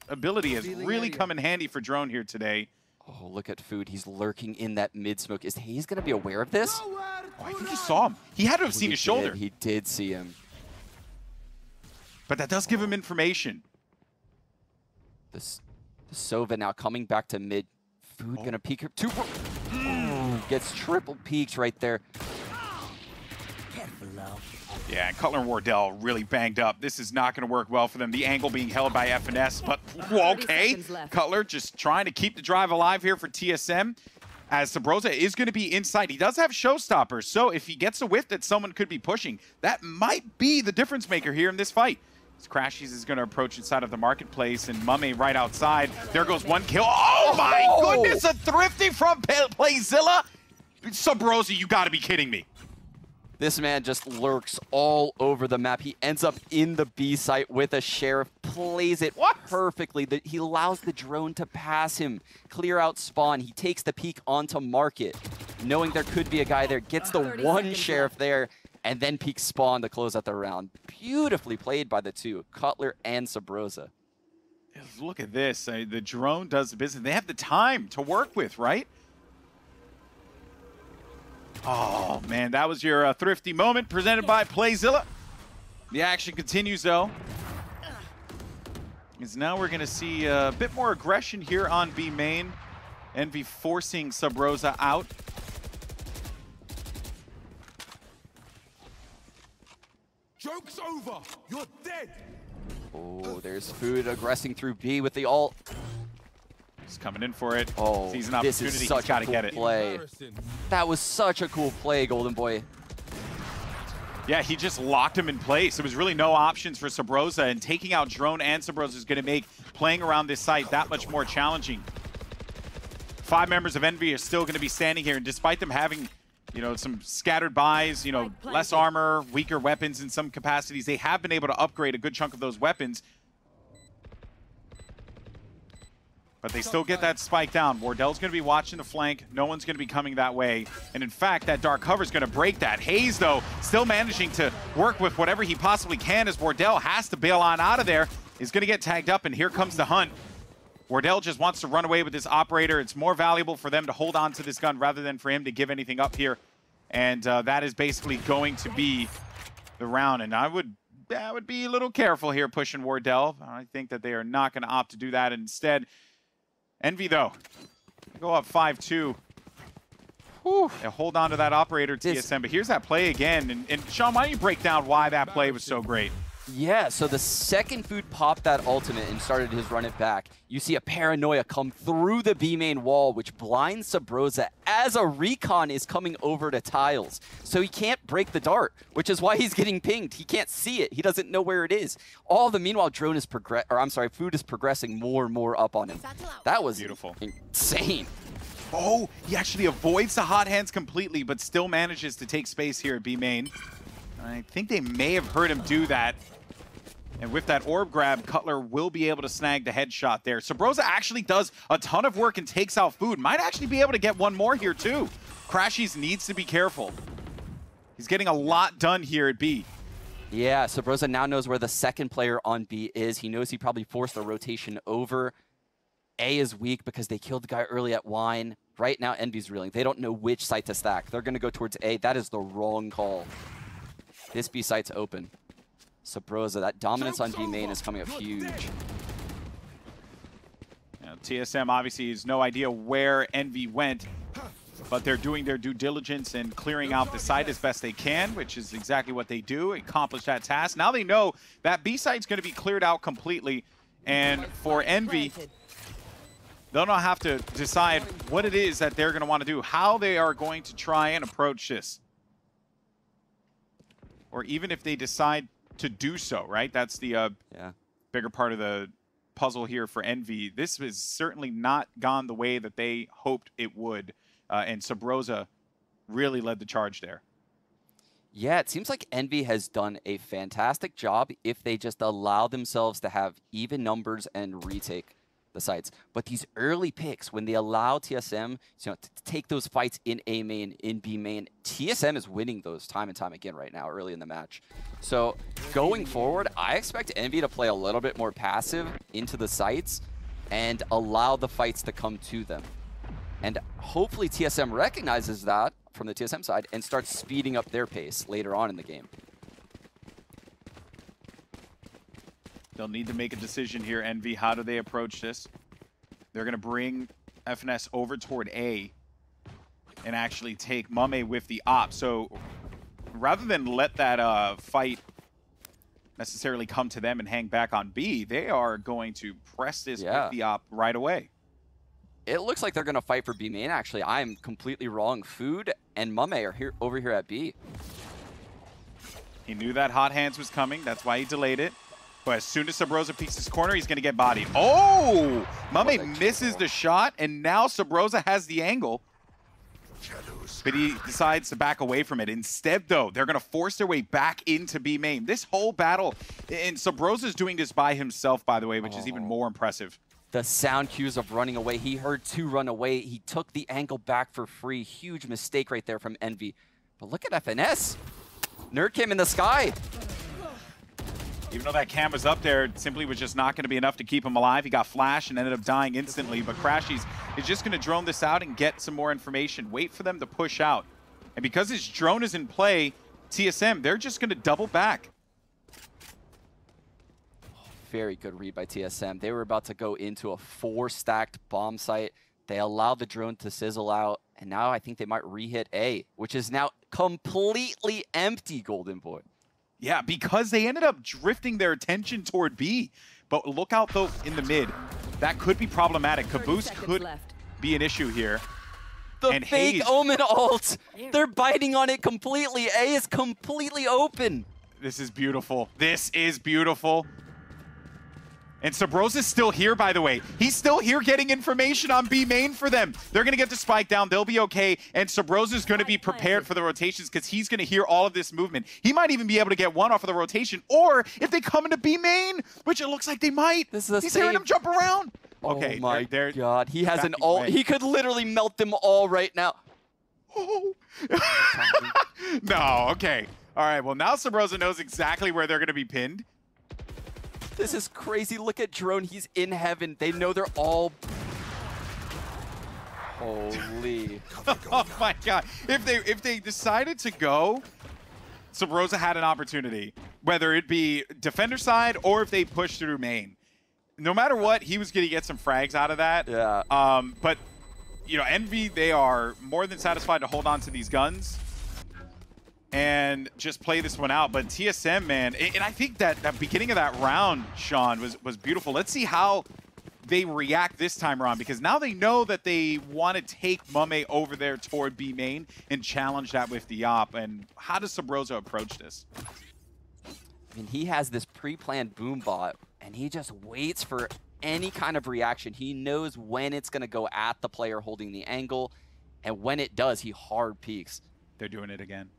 [SPEAKER 11] ability has really come in handy for Drone here today.
[SPEAKER 12] Oh, look at Food. He's lurking in that mid smoke. Is Hayes going to be aware of this?
[SPEAKER 11] Oh, I think he saw him. He had to have seen his shoulder.
[SPEAKER 12] He did see him.
[SPEAKER 11] But that does give him information.
[SPEAKER 12] The Sova now coming back to mid. Food gonna peek her. Gets triple peeked right there.
[SPEAKER 11] Yeah, and Cutler and Wardell really banged up. This is not going to work well for them. The angle being held by FNS, but okay. Cutler just trying to keep the drive alive here for TSM. As Sabrosa is going to be inside. He does have showstoppers, so if he gets a whiff that someone could be pushing, that might be the difference maker here in this fight. Crashies is going to approach inside of the marketplace, and Mame right outside. There goes one kill. Oh my goodness, a thrifty from Playzilla. Sabrosa, you got to be kidding me.
[SPEAKER 12] This man just lurks all over the map. He ends up in the B site with a Sheriff, plays it perfectly. He allows the drone to pass him, clear out spawn. He takes the peek onto market, knowing there could be a guy there, gets the one Sheriff there, and then peeks spawn to close out the round. Beautifully played by the two, Cutler and Sabrosa.
[SPEAKER 11] Look at this. The drone does the business. They have the time to work with, right? Oh, man, that was your thrifty moment presented by Playzilla. The action continues, though. As now we're going to see a bit more aggression here on B main. Envy forcing Sabrosa out.
[SPEAKER 1] Joke's over. You're dead.
[SPEAKER 12] Oh, there's Food aggressing through B with the ult.
[SPEAKER 11] He's coming in for it.
[SPEAKER 12] Oh,
[SPEAKER 11] sees an
[SPEAKER 12] this
[SPEAKER 11] opportunity.
[SPEAKER 12] is such
[SPEAKER 11] He's got to
[SPEAKER 12] a cool
[SPEAKER 11] get it.
[SPEAKER 12] play. That was such a cool play, Golden Boy.
[SPEAKER 11] Yeah, he just locked him in place. There was really no options for Sabrosa, and taking out Drone and Sabrosa is going to make playing around this site that much more challenging. 5 members of Envy are still going to be standing here, and despite them having, you know, some scattered buys, you know, less armor, weaker weapons in some capacities, they have been able to upgrade a good chunk of those weapons. But they still get that spike down. Wardell's going to be watching the flank. No one's going to be coming that way. And in fact, that dark cover is going to break that. Hayes, though, still managing to work with whatever he possibly can as Wardell has to bail on out of there. He's going to get tagged up, and here comes the hunt. Wardell just wants to run away with this operator. It's more valuable for them to hold on to this gun rather than for him to give anything up here. And that is basically going to be the round. And I would be a little careful here pushing Wardell. I think that they are not going to opt to do that. Instead, Envy, though, go up 5-2. They hold on to that operator, TSM. But here's that play again. And Sean, why don't you break down why that play was so great?
[SPEAKER 12] Yeah, so the second Food popped that ultimate and started his run it back, you see a Paranoia come through the B main wall, which blinds Sabrosa as a recon is coming over to tiles. So he can't break the dart, which is why he's getting pinged. He can't see it. He doesn't know where it is. All the meanwhile, Food is progressing more and more up on him. That was beautiful, insane.
[SPEAKER 11] Oh, he actually avoids the hot hands completely, but still manages to take space here at B main. I think they may have heard him do that. And with that orb grab, Cutler will be able to snag the headshot there. Sabrosa actually does a ton of work and takes out Food. Might actually be able to get one more here, too. Crashies needs to be careful. He's getting a lot done here at B.
[SPEAKER 12] Yeah, Sabrosa now knows where the second player on B is. He knows he probably forced a rotation over. A is weak because they killed the guy early at Wine. Right now, Envy's reeling. They don't know which site to stack. They're going to go towards A. That is the wrong call. This B site's open. Sabrosa, that dominance on B main is coming up huge.
[SPEAKER 11] Yeah, TSM obviously has no idea where Envy went, but they're doing their due diligence and clearing out the site as best they can, which is exactly what they do, accomplish that task. Now they know that B site's going to be cleared out completely, and for Envy, they'll now have to decide what it is that they're going to want to do, how they are going to try and approach this. Or even if they decide to do so, right? That's the bigger part of the puzzle here for Envy. This has certainly not gone the way that they hoped it would, and Sabrosa really led the charge there.
[SPEAKER 12] Yeah, it seems like Envy has done a fantastic job if they just allow themselves to have even numbers and retake the sites. But these early picks, when they allow TSM to take those fights in A main, in B main, TSM is winning those time and time again right now early in the match. So going forward, I expect Envy to play a little bit more passive into the sites and allow the fights to come to them. And hopefully TSM recognizes that from the TSM side and starts speeding up their pace later on in the game.
[SPEAKER 11] They'll need to make a decision here, Envy. How do they approach this? They're going to bring FNS over toward A and actually take Mame with the op. So rather than let that fight necessarily come to them and hang back on B, they are going to press this with the op right away.
[SPEAKER 12] It looks like they're going to fight for B main, actually. I'm completely wrong. Food and Mame are over here at B.
[SPEAKER 11] He knew that hot hands was coming. That's why he delayed it. But as soon as Sabrosa peeks his corner, he's going to get bodied. Oh! Mame misses the shot, and now Sabrosa has the angle. But he decides to back away from it. Instead, though, they're going to force their way back into B main. This whole battle, and Sabrosa's doing this by himself, by the way, which is even more impressive.
[SPEAKER 12] The sound cues of running away. He heard 2 run away. He took the angle back for free. Huge mistake right there from Envy. But look at FNS. Nerd cam in the sky.
[SPEAKER 11] Even though that cam was up there, it simply was just not going to be enough to keep him alive. He got flashed and ended up dying instantly. But Crashies is just going to drone this out and get some more information. Wait for them to push out. And because his drone is in play, TSM, they're just going to double back.
[SPEAKER 12] Very good read by TSM. They were about to go into a 4-stacked bomb site. They allowed the drone to sizzle out. And now I think they might re-hit A, which is now completely empty, Golden Boy.
[SPEAKER 11] Yeah, because they ended up drifting their attention toward B. But look out, though, in the mid. That could be problematic. Caboose could be an issue here.
[SPEAKER 12] The
[SPEAKER 11] and
[SPEAKER 12] fake
[SPEAKER 11] Hayes,
[SPEAKER 12] Omen ult. They're biting on it completely. A is completely open.
[SPEAKER 11] This is beautiful. This is beautiful. And Subrosa's still here, by the way. He's still here getting information on B main for them. They're going to get the spike down. They'll be okay. And Subrosa's going to be prepared for the rotations because he's going to hear all of this movement. He might even be able to get one off of the rotation. Or if they come into B main, which it looks like they might, he's hearing them jump around. Okay,
[SPEAKER 12] oh my God. He has an ult.
[SPEAKER 11] away.
[SPEAKER 12] He could literally melt them all right now.
[SPEAKER 11] Oh. No, okay. All right, well, now Subrosa knows exactly where they're going to be pinned.
[SPEAKER 12] This is crazy. Look at Drone. He's in heaven. They know they're all... Holy.
[SPEAKER 11] Oh my God. If they decided to go, Subrosa had an opportunity, whether it be defender side or if they push through main. No matter what, he was going to get some frags out of that.
[SPEAKER 12] Yeah.
[SPEAKER 11] But, you know, Envy, they are more than satisfied to hold on to these guns and just play this one out. But TSM, man, and I think that beginning of that round, Sean, was beautiful. Let's see how they react this time around, because now they know that they want to take Mame over there toward B main and challenge that with the op. And how does Subrosa approach this?
[SPEAKER 12] I mean, he has this pre-planned boom bot, and he just waits for any kind of reaction. He knows when it's going to go at the player holding the angle, and when it does, he hard peeks.
[SPEAKER 11] They're doing it again.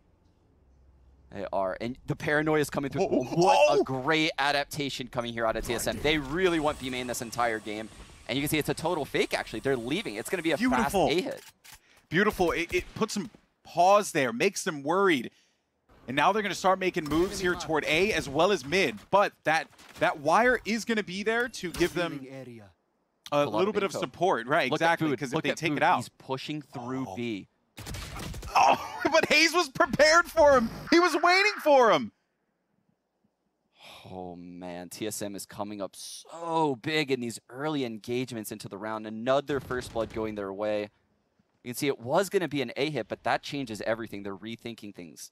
[SPEAKER 12] They are. And the paranoia is coming through. What a great adaptation coming here out of TSM. They really want B main this entire game. And you can see it's a total fake, actually. They're leaving. It's going to be a fast A-hit.
[SPEAKER 11] Beautiful. It puts some pause there, makes them worried. And now they're going to start making moves here toward A as well as mid. But that wire is going to be there to give them a little bit of support. Right, exactly. Because if they take it out.
[SPEAKER 12] He's pushing through B.
[SPEAKER 11] Oh, but Hayes was prepared for him. He was waiting for him.
[SPEAKER 12] Oh, man. TSM is coming up so big in these early engagements into the round. Another first blood going their way. You can see it was going to be an A-hit, but that changes everything. They're rethinking things.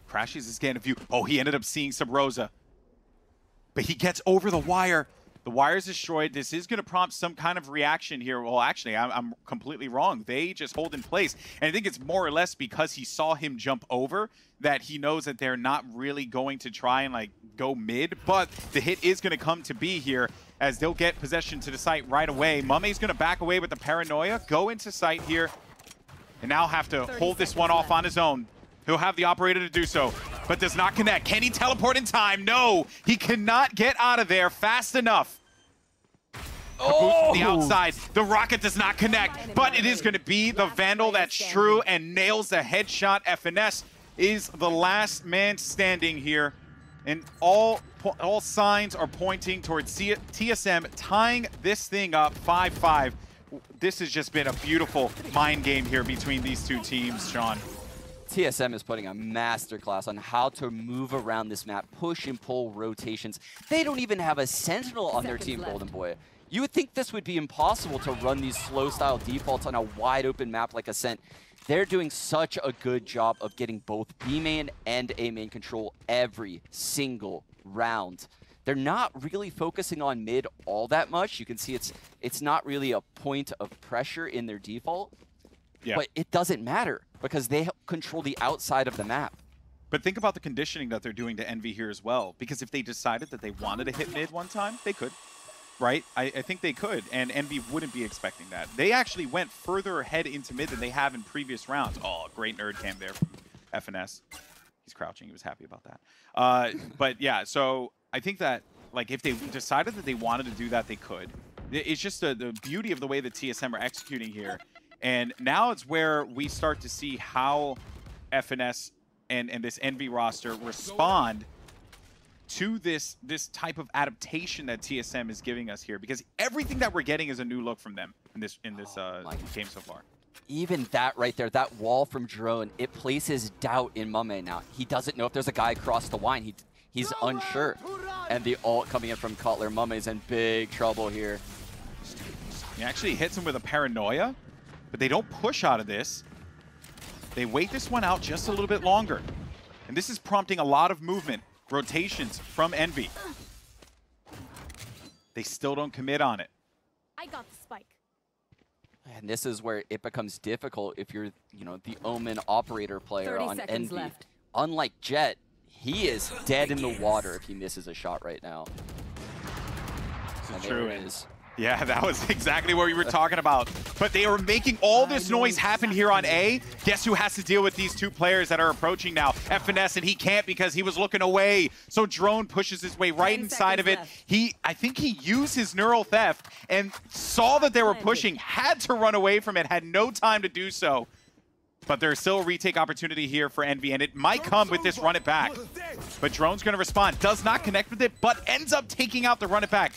[SPEAKER 11] Crashes his scan of view. Oh, he ended up seeing Subrosa. But he gets over the wire. The wire's destroyed. This is going to prompt some kind of reaction here. Well, actually, I'm completely wrong. They just hold in place. And I think it's more or less because he saw him jump over that he knows that they're not really going to try and, like, go mid. But the hit is going to come to B here as they'll get possession to the site right away. Mame's going to back away with the paranoia, go into site here, and now have to hold this one off on his own. He'll have the operator to do so, but does not connect. Can he teleport in time? No, he cannot get out of there fast enough. Oh! The outside, the rocket does not connect, but it is going to be the Vandal that's true and nails the headshot. FNS is the last man standing here, and all signs are pointing towards TSM tying this thing up 5-5. This has just been a beautiful mind game here between these two teams, Sean.
[SPEAKER 12] TSM is putting a masterclass on how to move around this map, push and pull rotations. They don't even have a Sentinel on their team, Golden Boy. You would think this would be impossible to run these slow-style defaults on a wide-open map like Ascent. They're doing such a good job of getting both B main and A main control every single round. They're not really focusing on mid all that much. You can see it's not really a point of pressure in their default. Yeah. But it doesn't matter because they control the outside of the map.
[SPEAKER 11] But think about the conditioning that they're doing to Envy here as well. Because if they decided that they wanted to hit mid one time, they could. Right? I think they could. And Envy wouldn't be expecting that. They actually went further ahead into mid than they have in previous rounds. Oh, great nerd cam there from FNS. He's crouching. He was happy about that. But yeah, so I think that like if they decided that they wanted to do that, they could. It's just the beauty of the way that TSM are executing here. And now it's where we start to see how FNS and this Envy roster respond to this type of adaptation that TSM is giving us here, because everything that we're getting is a new look from them in this game so far.
[SPEAKER 12] Even that right there, that wall from Drone, it places doubt in Mame now. He doesn't know if there's a guy across the line. He's unsure. And the ult coming in from Cutler. Mame's in big trouble here.
[SPEAKER 11] He actually hits him with a paranoia. But they don't push out of this. They wait this one out just a little bit longer. And this is prompting a lot of movement, rotations from Envy. They still don't commit on it.
[SPEAKER 13] I got the spike.
[SPEAKER 12] And this is where it becomes difficult if you're, you know, the Omen operator player on Envy.
[SPEAKER 13] Left.
[SPEAKER 12] Unlike Jet, he is dead in the water if he misses a shot right now.
[SPEAKER 11] This is
[SPEAKER 12] there
[SPEAKER 11] true.
[SPEAKER 12] it is.
[SPEAKER 11] Yeah, that was exactly what we were talking about. But they were making all this noise happen here on A. Guess who has to deal with these two players that are approaching now? FNS, and he can't because he was looking away. So Drone pushes his way right inside of it. I think he used his neural theft and saw that they were pushing, had to run away from it, had no time to do so. But there's still a retake opportunity here for Envy, and it might come with this run it back. But Drone's going to respond. Does not connect with it, but ends up taking out the run it back.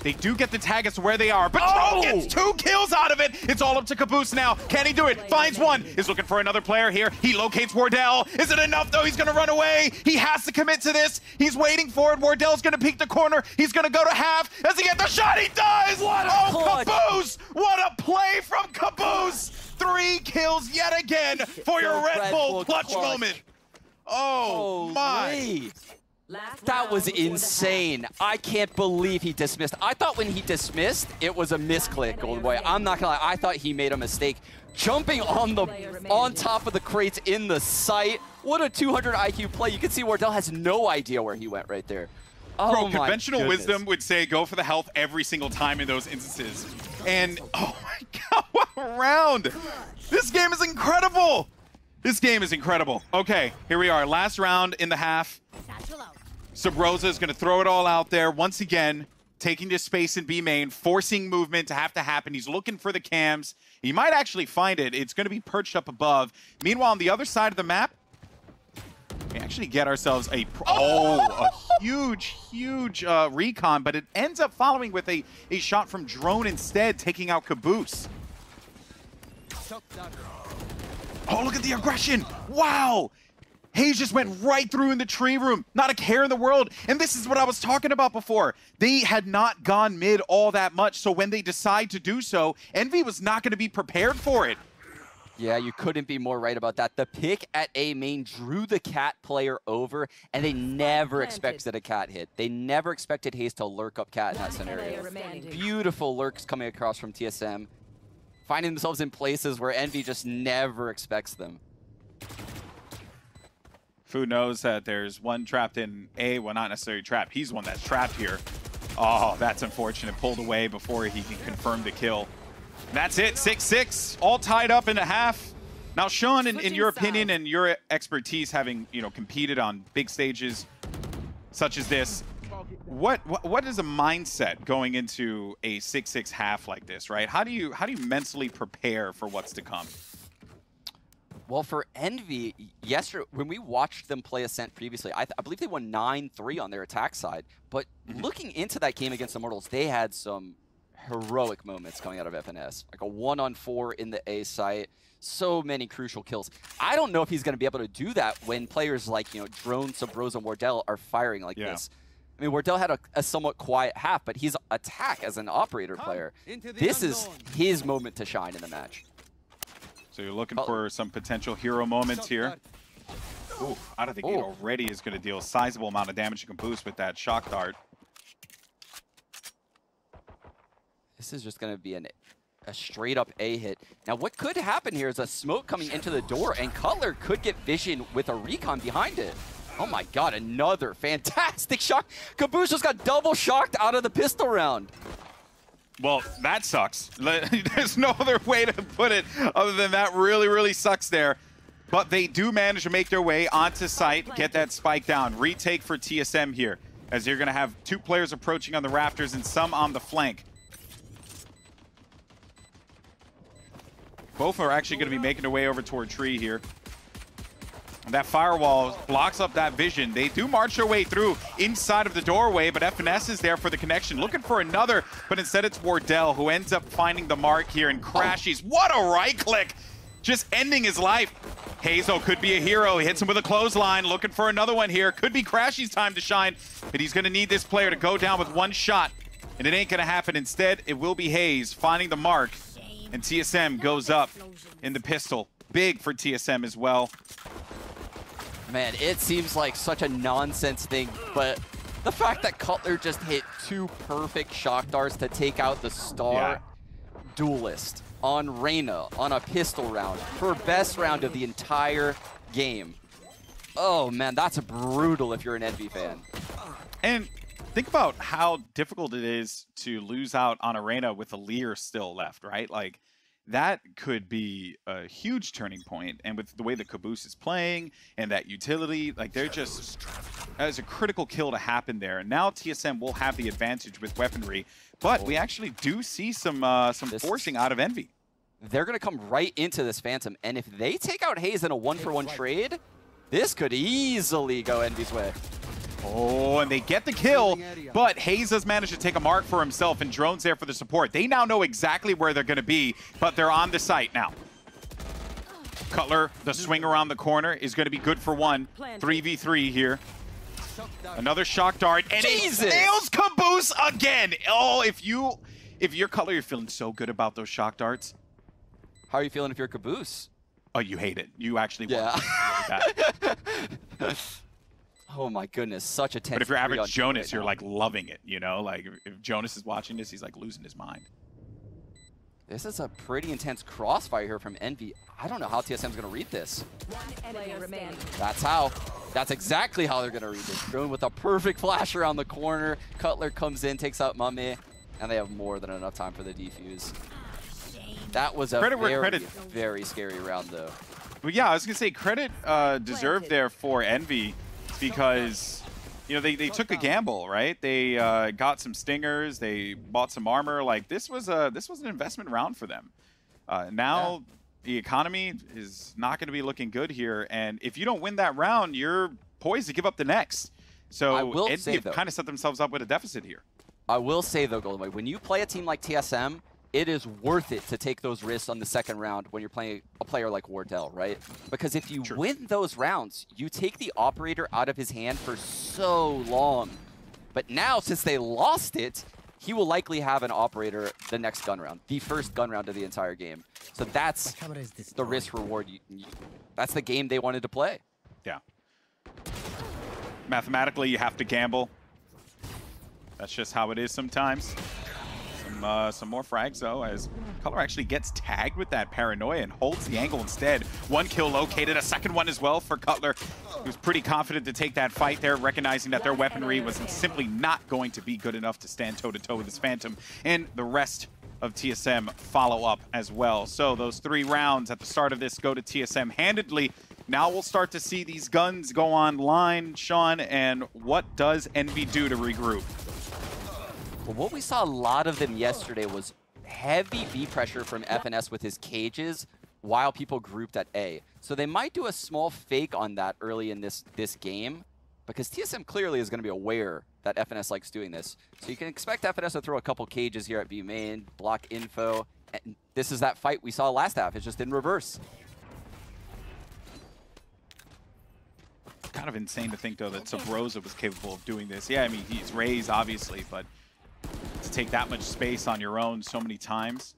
[SPEAKER 11] They do get the tag as to where they are, but Drone gets 2 kills out of it. It's all up to Caboose now. Can he do it? Finds one. Is looking for another player here. He locates Wardell. Is it enough, though? He's going to run away. He has to commit to this. He's waiting for it. Wardell's going to peek the corner. He's going to go to half. Does he get the shot? He does! Caboose! What a play from Caboose! 3 kills yet again for your Red Bull clutch moment. Oh, my.
[SPEAKER 12] That was insane. I can't believe he dismissed. I thought when he dismissed, it was a misclick, Golden Boy. I'm not gonna lie, I thought he made a mistake. Jumping on top of the crates in the sight. What a 200 IQ play. You can see Wardell has no idea where he went right there. Oh,
[SPEAKER 11] Bro, conventional wisdom would say go for the health every single time in those instances. And, oh my god, what a round! This game is incredible! This game is incredible. Okay, here we are, last round in the half. Subrosa is going to throw it all out there once again, taking this space in B main, forcing movement to have to happen. He's looking for the cams. He might actually find it. It's going to be perched up above. Meanwhile, on the other side of the map, we actually get ourselves a huge recon, but it ends up following with a shot from Drone instead, taking out Caboose. Oh, look at the aggression. Wow. Hayes just went right through in the tree room. Not a care in the world. And this is what I was talking about before. They had not gone mid all that much, so when they decide to do so, Envy was not going to be prepared for it.
[SPEAKER 12] Yeah, you couldn't be more right about that. The pick at A main drew the Cat player over, and they never expected a Cat hit. They never expected Hayes to lurk up Cat in that scenario. Beautiful lurks coming across from TSM, finding themselves in places where Envy just never expects them.
[SPEAKER 11] Fu knows that there's one trapped in A, well, not necessarily trapped. He's one that's trapped here. Oh, that's unfortunate. Pulled away before he can confirm the kill. And that's it, 6-6, all tied up in a half. Now, Sean, in your opinion and your expertise, having competed on big stages such as this, what is a mindset going into a 6-6 half like this, right? How do you mentally prepare for what's to come?
[SPEAKER 12] Well, for Envy, yesterday, when we watched them play Ascent previously, I believe they won 9-3 on their attack side. But looking into that game against Immortals, they had some heroic moments coming out of FNS. Like a 1-on-4 in the A site. So many crucial kills. I don't know if he's going to be able to do that when players like, Drone, Subrosa, and Wardell are firing like this. I mean, Wardell had a somewhat quiet half, but his attack as an operator player, this is his moment to shine in the match.
[SPEAKER 11] So you're looking for some potential hero moments here. Ooh, out of the gate already is going to deal a sizable amount of damage to Caboose with that shock dart.
[SPEAKER 12] This is just going to be a straight-up A hit. Now, what could happen here is a smoke coming into the door, and Cutler could get vision with a recon behind it. Oh my god, another fantastic shock. Caboose just got double shocked out of the pistol round.
[SPEAKER 11] Well, that sucks. There's no other way to put it other than that really sucks there. But they do manage to make their way onto site, get that spike down. Retake for TSM here, as you're going to have 2 players approaching on the rafters and some on the flank. Both are actually going to be making their way over toward tree here. That firewall blocks up that vision. They do march their way through inside of the doorway, but FNS is there for the connection. Looking for another, but instead it's Wardell who ends up finding the mark here and crashes. What a right click! Just ending his life. Hazel could be a hero. He hits him with a clothesline. Looking for another one here. Could be Crashy's time to shine, but he's going to need this player to go down with one shot, and it ain't going to happen. Instead, it will be Hayes finding the mark, and TSM goes up in the pistol. Big for TSM as well.
[SPEAKER 12] Man, it seems like such a nonsense thing, but the fact that Cutler just hit 2 perfect shock darts to take out the star, duelist on Reyna on a pistol round for best round of the entire game. Oh man, that's brutal if you're an Envy fan.
[SPEAKER 11] And think about how difficult it is to lose out on Arena with a Lear still left, right? Like, that could be a huge turning point. And with the way that Caboose is playing and that utility, like, they're just, as a critical kill to happen there. And now TSM will have the advantage with weaponry, but we actually do see some forcing out of Envy.
[SPEAKER 12] They're going to come right into this Phantom, and if they take out Hayes in a 1-for-1 trade, this could easily go Envy's way.
[SPEAKER 11] Oh, and they get the kill, but Hayes has managed to take a mark for himself, and Drone's there for the support. They now know exactly where they're going to be, but they're on the site now. Cutler, the swing around the corner is going to be good for one. 3v3 here. Another shock dart, and it nails Caboose again. Oh, if you're Cutler, you're feeling so good about those shock darts.
[SPEAKER 12] How are you feeling if you're Caboose?
[SPEAKER 11] Oh, you hate it. You actually want
[SPEAKER 12] it. Oh my goodness, such a tense.
[SPEAKER 11] But if you're average Jonas, you're like loving it, you know? Like if Jonas is watching this, he's like losing his mind.
[SPEAKER 12] This is a pretty intense crossfire here from Envy. I don't know how TSM's gonna read this. That's how. That's exactly how they're gonna read this. Drone with a perfect flash around the corner. Cutler comes in, takes out Mummy, and they have more than enough time for the defuse. That was a very scary round though.
[SPEAKER 11] Well, yeah, I was gonna say credit deserved there for Envy, because you know they took a gamble, right? They got some stingers, they bought some armor. Like this was an investment round for them. Now the economy is not going to be looking good here, and if you don't win that round, you're poised to give up the next. So Envy have kind of set themselves up with a deficit here.
[SPEAKER 12] I will say though, Golden Boy, when you play a team like TSM, it is worth it to take those risks on the second round when you're playing a player like Wardell, right? Because if you win those rounds, you take the operator out of his hand for so long. But now, since they lost it, he will likely have an operator the next gun round, the first gun round of the entire game. So that's the risk reward. That's the game they wanted to play.
[SPEAKER 11] Yeah. Mathematically, you have to gamble. That's just how it is sometimes. Some more frags, though, as Cutler actually gets tagged with that paranoia and holds the angle instead. One kill located, a second one as well for Cutler, who's pretty confident to take that fight there, recognizing that their weaponry was simply not going to be good enough to stand toe-to-toe with this Phantom. And the rest of TSM follow up as well. So those 3 rounds at the start of this go to TSM handedly. Now we'll start to see these guns go online, Sean, and what does Envy do to regroup?
[SPEAKER 12] Well, what we saw a lot of them yesterday was heavy B pressure from FNS with his cages while people grouped at A. So they might do a small fake on that early in this game, because TSM clearly is going to be aware that FNS likes doing this. So you can expect FNS to throw a couple cages here at B main, block info. And this is that fight we saw last half. It's just in reverse.
[SPEAKER 11] Kind of insane to think, though, that Sabrosa was capable of doing this. Yeah, I mean, he's Raze, obviously, but to take that much space on your own so many times.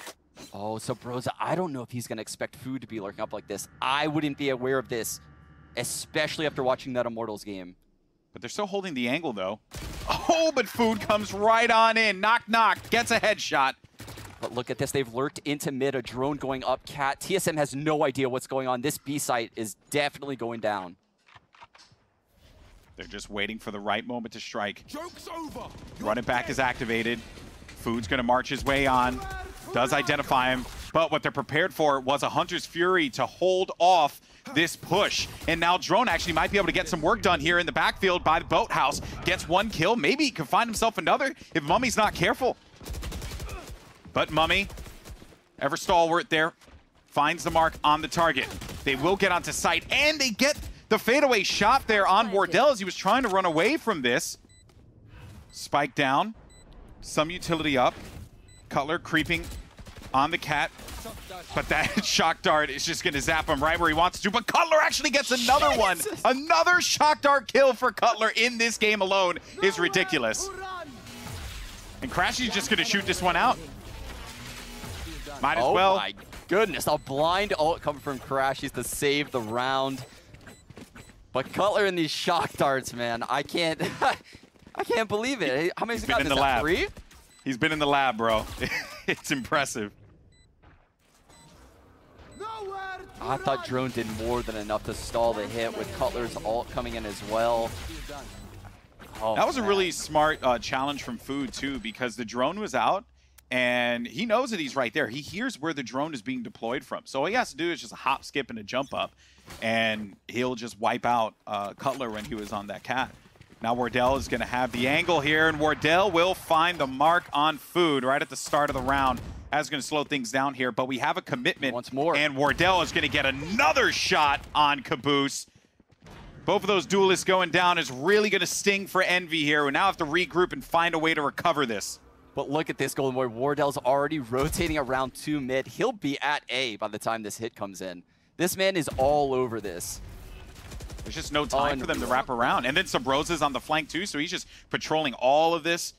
[SPEAKER 12] Oh, so Broza, I don't know if he's going to expect Food to be lurking up like this. I wouldn't be aware of this, especially after watching that Immortals game.
[SPEAKER 11] But they're still holding the angle, though. Oh, but Food comes right on in. Knock, knock. Gets a headshot.
[SPEAKER 12] But look at this. They've lurked into mid. A drone going up. Cat. TSM has no idea what's going on. This B site is definitely going down.
[SPEAKER 11] They're just waiting for the right moment to strike.
[SPEAKER 1] Joke's over.
[SPEAKER 11] Running back is activated. Food's going to march his way on. Does identify him. But what they're prepared for was a Hunter's Fury to hold off this push. And now Drone actually might be able to get some work done here in the backfield by the boathouse. Gets 1 kill. Maybe he can find himself another if Mummy's not careful. But Mummy, ever stalwart there, finds the mark on the target. They will get onto site, and they get the fadeaway shot there on Wardell as he was trying to run away from this. Spike down. Some utility up. Cutler creeping on the Cat. But that shock dart is just going to zap him right where he wants to. But Cutler actually gets another one. Another shock dart kill for Cutler in this game alone is ridiculous. And Crashy's just going to shoot this one out. Might as well.
[SPEAKER 12] Oh my goodness. A blind ult coming from Crashies to save the round. But Cutler and these shock darts, man, I can't believe it. How many has he got?
[SPEAKER 11] In the lab. 3? He's been in the lab, bro. It's impressive.
[SPEAKER 12] I thought Drone did more than enough to stall the hit with Cutler's ult coming in as well. Oh,
[SPEAKER 11] that was a really smart challenge from Food, too, because the drone was out, and he knows that he's right there. He hears where the drone is being deployed from. So all he has to do is just a hop, skip, and a jump up, and he'll just wipe out Cutler when he was on that cat. Now Wardell is going to have the angle here, and Wardell will find the mark on Food right at the start of the round. That's going to slow things down here, but we have a commitment.
[SPEAKER 12] Once more.
[SPEAKER 11] And Wardell is going to get another shot on Caboose. Both of those duelists going down is really going to sting for Envy here. We now have to regroup and find a way to recover this.
[SPEAKER 12] But look at this, Golden Boy. Wardell's already rotating around 2 mid. He'll be at A by the time this hit comes in. This man is all over this.
[SPEAKER 11] There's just no time for them to wrap around. And then Sabrosa's on the flank too, so he's just patrolling all of this,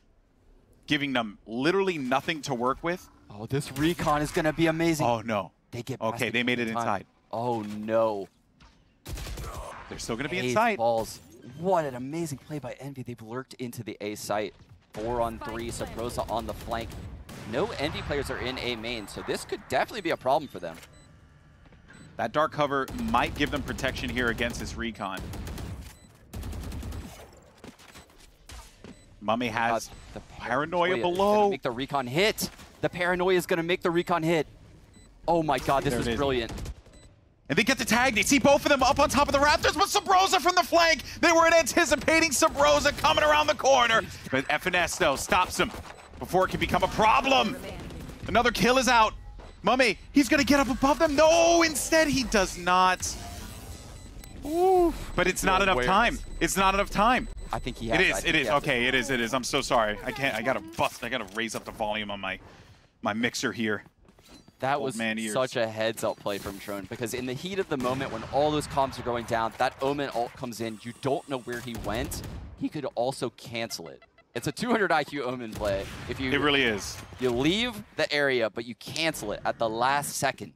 [SPEAKER 11] giving them literally nothing to work with.
[SPEAKER 12] Oh, this recon is going to be amazing.
[SPEAKER 11] Oh, no.
[SPEAKER 12] They get
[SPEAKER 11] okay, they made it inside.
[SPEAKER 12] Oh, no.
[SPEAKER 11] They're still going to be inside.
[SPEAKER 12] Balls. What an amazing play by Envy. They've lurked into the A site. 4-on-3, Sabrosa on the flank. No Envy players are in A main, so this could definitely be a problem for them.
[SPEAKER 11] That dark cover might give them protection here against this recon. Mummy has
[SPEAKER 12] the
[SPEAKER 11] paranoia below.
[SPEAKER 12] Make the recon hit. The paranoia is going to make the recon hit. Oh my god, this is brilliant.
[SPEAKER 11] And they get the tag. They see both of them up on top of the Raptors, but Sabrosa from the flank. They weren't anticipating Sabrosa coming around the corner. But FNS, though, stops him before it can become a problem. Another kill is out. Mummy, he's going to get up above them. No, instead he does not. Ooh. But it's not enough time. It's not enough time.
[SPEAKER 12] I think he has
[SPEAKER 11] It is. Okay, it is. I'm so sorry. I got to raise up the volume on my mixer here.
[SPEAKER 12] That was such a heads-up play from Drone, because in the heat of the moment when all those comms are going down, that Omen ult comes in, you don't know where he went. He could also cancel it. It's a 200 IQ Omen play. It
[SPEAKER 11] really is.
[SPEAKER 12] You leave the area, but you cancel it at the last second.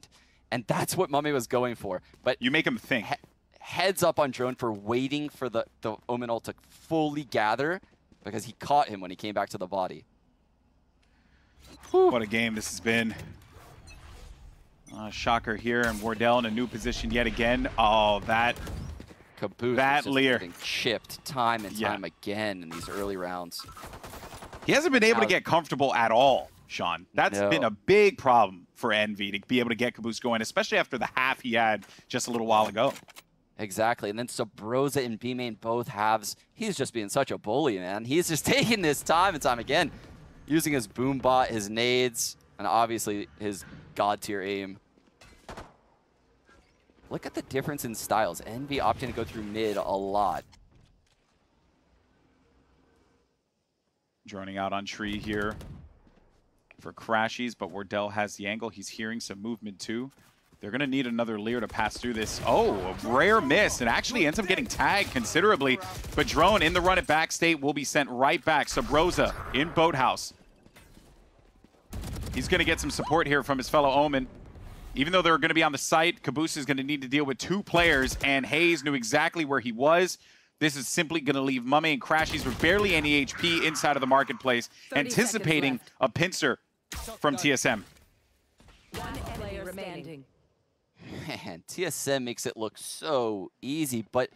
[SPEAKER 12] And that's what Mummy was going for. But
[SPEAKER 11] you make him think.
[SPEAKER 12] Heads up on Drone for waiting for the Omen ult to fully gather, because he caught him when he came back to the body.
[SPEAKER 11] What a game this has been. Shocker here, and Wardell in a new position yet again. Oh, that
[SPEAKER 12] Caboose
[SPEAKER 11] that Lear
[SPEAKER 12] getting chipped time and time again in these early rounds.
[SPEAKER 11] He hasn't been able to get comfortable at all, Sean. That's been a big problem for Envy, to be able to get Caboose going, especially after the half he had just a little while ago.
[SPEAKER 12] Exactly, and then Sabrosa and B-Main both halves. He's just being such a bully, man. He's just taking this time and time again, using his boom bot, his nades, and obviously his god tier aim. Look at the difference in styles. Envy opting to go through mid a lot.
[SPEAKER 11] Droning out on tree here for Crashies, but Wardell has the angle. He's hearing some movement too. They're going to need another Lear to pass through this. Oh, a rare miss. It actually ends up getting tagged considerably, but Drone in the run at back state will be sent right back. Sabrosa in Boathouse. He's going to get some support here from his fellow Omen. Even though they're going to be on the site, Caboose is going to need to deal with 2 players, and Hayes knew exactly where he was. This is simply going to leave Mummy and Crashies with barely any HP inside of the marketplace, anticipating a pincer from TSM.
[SPEAKER 13] One player remaining.
[SPEAKER 12] Man, TSM makes it look so easy, but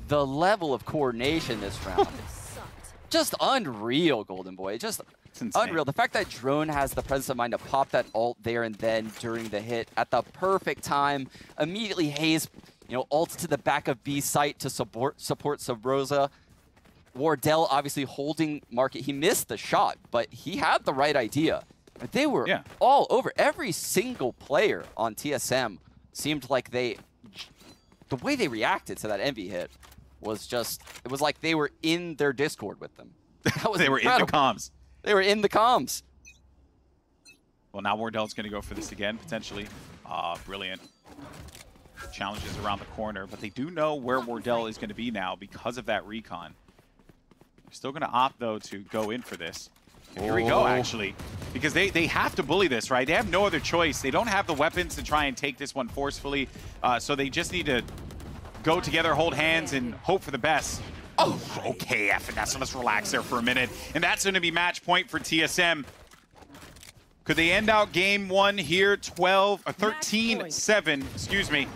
[SPEAKER 12] the level of coordination this round, just unreal, Golden Boy. Just unreal. The fact that Drone has the presence of mind to pop that ult there and then during the hit at the perfect time. Immediately Hayes, ults to the back of B site to support Sabrosa. Wardell obviously holding market. He missed the shot, but he had the right idea. But they were all over. Every single player on TSM seemed like the way they reacted to that Envy hit was just, it was like they were in their Discord with them. That was
[SPEAKER 11] They were in the comms.
[SPEAKER 12] They were in the comms.
[SPEAKER 11] Well, now Wardell's going to go for this again, potentially. Brilliant. Challenges around the corner, but they do know where Wardell is going to be now because of that recon. They're still going to opt, though, to go in for this. And here we go, actually, because they have to bully this, right? They have no other choice. They don't have the weapons to try and take this one forcefully, so they just need to go together, hold hands, and hope for the best. Oh, okay, FNS, so let's relax there for a minute. And that's going to be match point for TSM. Could they end out game one here 13-7, excuse me?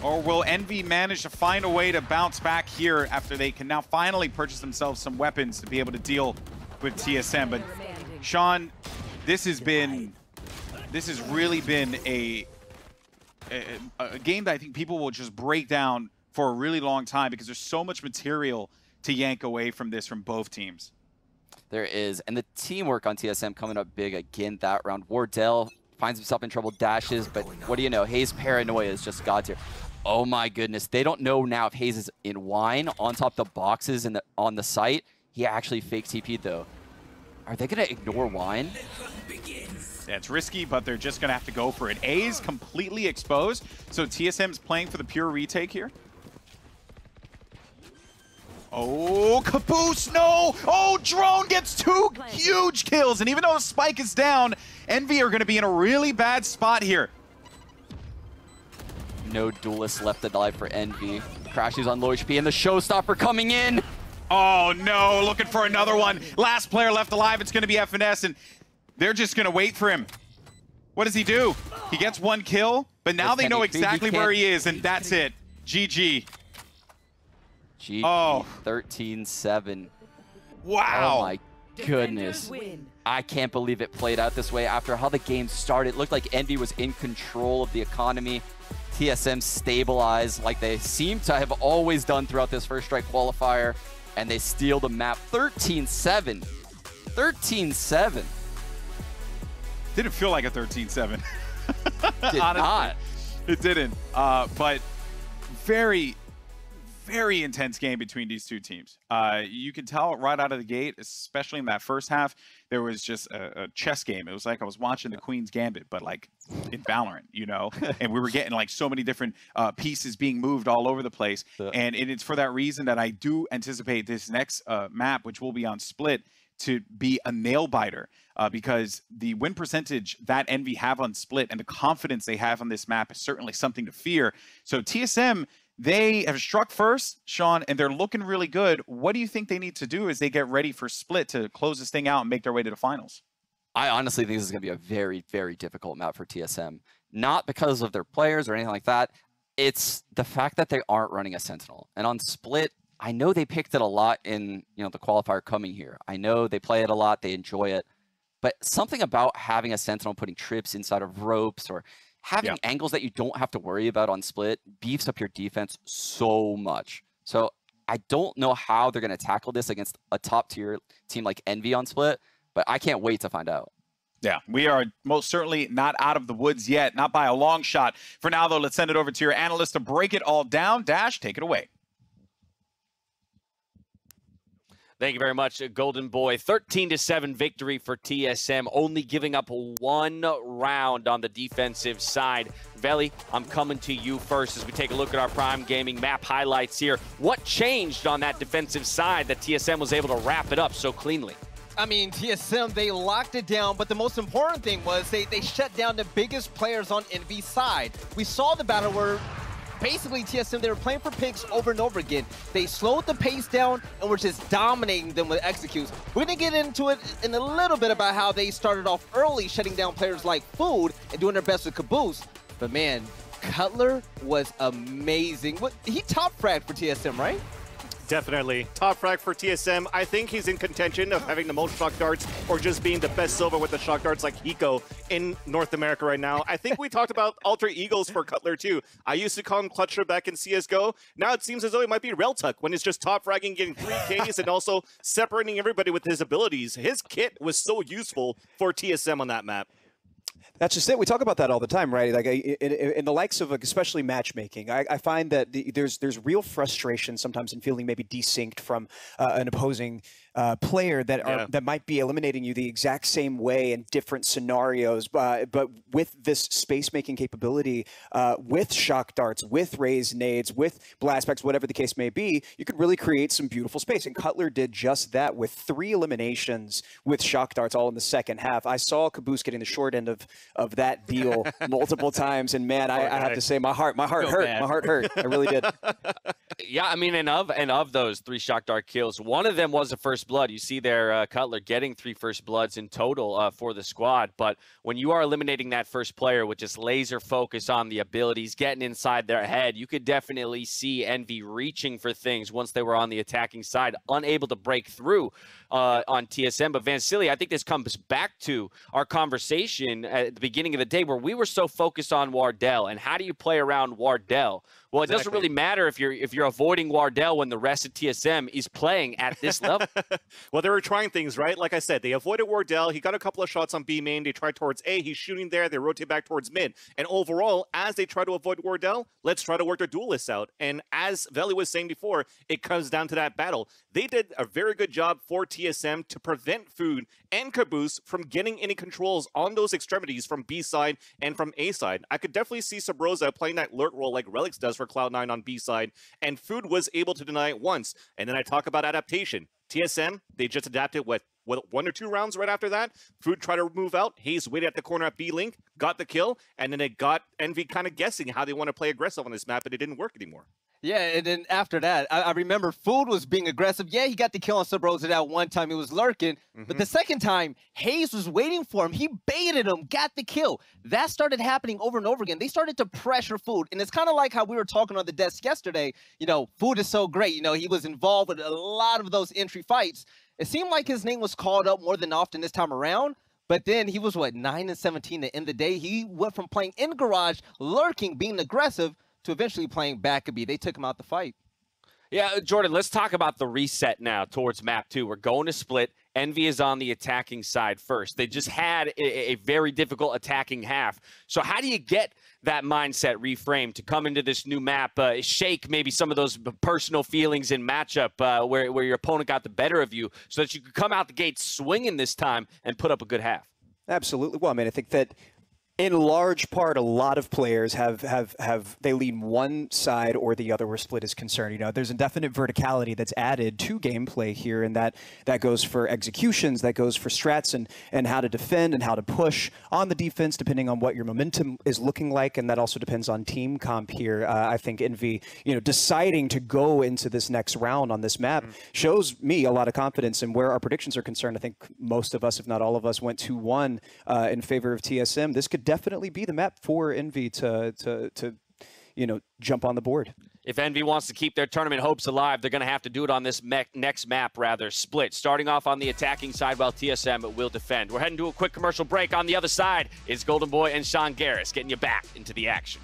[SPEAKER 11] Or will Envy manage to find a way to bounce back here after they can now finally purchase themselves some weapons to be able to deal with TSM? But Sean, this has really been a game that I think people will just break down for a really long time because there's so much material to yank away from this from both teams.
[SPEAKER 12] There is, and the teamwork on TSM coming up big again that round. Wardell finds himself in trouble, dashes, but what do you know? Hayes' paranoia is just God tier. Oh my goodness, they don't know now if Hayes is in wine on top of the boxes on the site. He actually fake TP'd though. Are they gonna ignore wine?
[SPEAKER 11] Yeah, it's risky, but they're just gonna have to go for it. A is completely exposed, so TSM's playing for the pure retake here. Oh, Caboose, no! Oh, Drone gets 2 huge kills, and even though Spike is down, Envy are gonna be in a really bad spot here.
[SPEAKER 12] No duelists left alive for Envy. Crashes on low HP, and the showstopper coming in.
[SPEAKER 11] Oh no, looking for another one. Last player left alive, it's gonna be FNS, and they're just gonna wait for him. What does he do? He gets 1 kill, but now they know exactly where he is, and that's it. GG.
[SPEAKER 12] GG, 13-7.
[SPEAKER 11] Wow.
[SPEAKER 12] Oh my goodness. I can't believe it played out this way. After how the game started, it looked like Envy was in control of the economy. TSM stabilized like they seem to have always done throughout this first strike qualifier, and they steal the map 13-7. 13-7.
[SPEAKER 11] Didn't feel like a 13-7.
[SPEAKER 12] Did not.
[SPEAKER 11] It didn't. But very, very intense game between these two teams. You can tell right out of the gate, especially in that first half, there was just a chess game. It was like I was watching the Queen's Gambit, but like in Valorant, you know? And we were getting like so many different pieces being moved all over the place. And it's for that reason that I do anticipate this next map, which will be on Split, to be a nail biter because the win percentage that Envy have on Split and the confidence they have on this map is certainly something to fear. So TSM, they have struck first, Sean, and they're looking really good. What do you think they need to do as they get ready for Split to close this thing out and make their way to the finals?
[SPEAKER 12] I honestly think this is going to be a very, very difficult map for TSM. Not because of their players or anything like that. It's the fact that they aren't running a Sentinel. And on Split, I know they picked it a lot in the qualifier coming here. I know they play it a lot, they enjoy it. But something about having a Sentinel putting trips inside of ropes or having angles that you don't have to worry about on Split beefs up your defense so much. So I don't know how they're going to tackle this against a top-tier team like Envy on Split, but I can't wait to find out.
[SPEAKER 11] Yeah, we are most certainly not out of the woods yet, not by a long shot. For now, though, let's send it over to your analyst to break it all down. Dash, take it away.
[SPEAKER 4] Thank you very much, Golden Boy. 13-7 victory for TSM, only giving up 1 round on the defensive side. Veli, I'm coming to you first as we take a look at our Prime Gaming map highlights here. What changed on that defensive side that TSM was able to wrap it up so cleanly?
[SPEAKER 6] I mean, TSM, they locked it down, but the most important thing was they shut down the biggest players on Envy's side. We saw the battle where basically TSM, they were playing for picks over and over again. They slowed the pace down and were just dominating them with executes. We're going to get into it in a little bit about how they started off early, shutting down players like Food and doing their best with Caboose. But man, Cutler was amazing. He top fragged for TSM, right?
[SPEAKER 7] Definitely. Top frag for TSM. I think he's in contention of having the most shock darts or just being the best Silva with the shock darts like Hiko in North America right now. I think we talked about alter egos for Cutler too. I used to call him Clutcher back in CSGO. Now it seems as though it might be Reltuck when it's just top fragging, getting 3 Ks and also separating everybody with his abilities. His kit was so useful for TSM on that map.
[SPEAKER 5] That's just it. We talk about that all the time, right? Like in the likes of especially matchmaking, I find that there's real frustration sometimes in feeling maybe desynced from an opposing player that might be eliminating you the exact same way in different scenarios. But with this space-making capability, with shock darts, with raised nades, with blast packs, whatever the case may be, you could really create some beautiful space. And Cutler did just that with 3 eliminations with shock darts all in the second half. I saw Caboose getting the short end of that deal multiple times, and man, I have to say my heart hurt. My heart hurt. I really did.
[SPEAKER 4] Yeah, I mean, and of those 3 shock dart kills, one of them was a first blood. You see there, Cutler getting 3 first bloods in total for the squad. But when you are eliminating that first player with just laser focus on the abilities, getting inside their head, you could definitely see Envy reaching for things once they were on the attacking side, unable to break through on TSM. But Vansili, I think this comes back to our conversation at the beginning of the day where we were so focused on Wardell and how do you play around Wardell? Well, it doesn't really matter if you're avoiding Wardell when the rest of TSM is playing at this level.
[SPEAKER 7] Well, they were trying things, right? Like I said, they avoided Wardell. He got a couple of shots on B main. They tried towards A. He's shooting there. They rotate back towards mid. And overall, as they try to avoid Wardell, let's try to work their duelists out. And as Veli was saying before, it comes down to that battle. They did a very good job for TSM to prevent Food and Caboose from getting any controls on those extremities from B side and from A side. I could definitely see Sabrosa playing that lurk role like Relics does for Cloud9 on B side, and Food was able to deny it once. And then I talk about adaptation. TSM, they just adapted what 1 or 2 rounds right after that. Food tried to move out. Hayes waited at the corner at B-Link, got the kill, and then it got Envy kind of guessing how they want to play aggressive on this map, but it didn't work anymore.
[SPEAKER 6] Yeah, and then after that, I remember Food was being aggressive. Yeah, he got the kill on Sabrosa that one time. He was lurking. But the second time, Hayes was waiting for him. He baited him, got the kill. That started happening over and over again. They started to pressure Food. And it's kind of like how we were talking on the desk yesterday. You know, Food is so great. You know, he was involved with a lot of those entry fights. It seemed like his name was called up more than often this time around. But then he was, 9-17 to end the day. He went from playing in garage, lurking, being aggressive, to eventually playing back a B. They took him out the fight.
[SPEAKER 4] Yeah, Jordan, let's talk about the reset now towards map 2. We're going to split. Envy is on the attacking side first. They just had a very difficult attacking half. So how do you get that mindset reframed to come into this new map, shake maybe some of those personal feelings in matchup where your opponent got the better of you so that you could come out the gate swinging this time and put up a good half?
[SPEAKER 5] Absolutely. Well, I mean, I think that in large part, a lot of players they lean one side or the other where split is concerned. You know, there's a definite verticality that's added to gameplay here, and that goes for executions, that goes for strats and how to defend and how to push on the defense depending on what your momentum is looking like, and that also depends on team comp here. I think Envy, you know, deciding to go into this next round on this map shows me a lot of confidence. And where our predictions are concerned, I think most of us, if not all of us, went 2-1 in favor of TSM. This could definitely be the map for Envy to you know, jump on the board.
[SPEAKER 4] If Envy wants to keep their tournament hopes alive, they're going to have to do it on this next map, split. Starting off on the attacking side while TSM will defend. We're heading to a quick commercial break. On the other side is Golden Boy and Sean Garris getting you back into the action.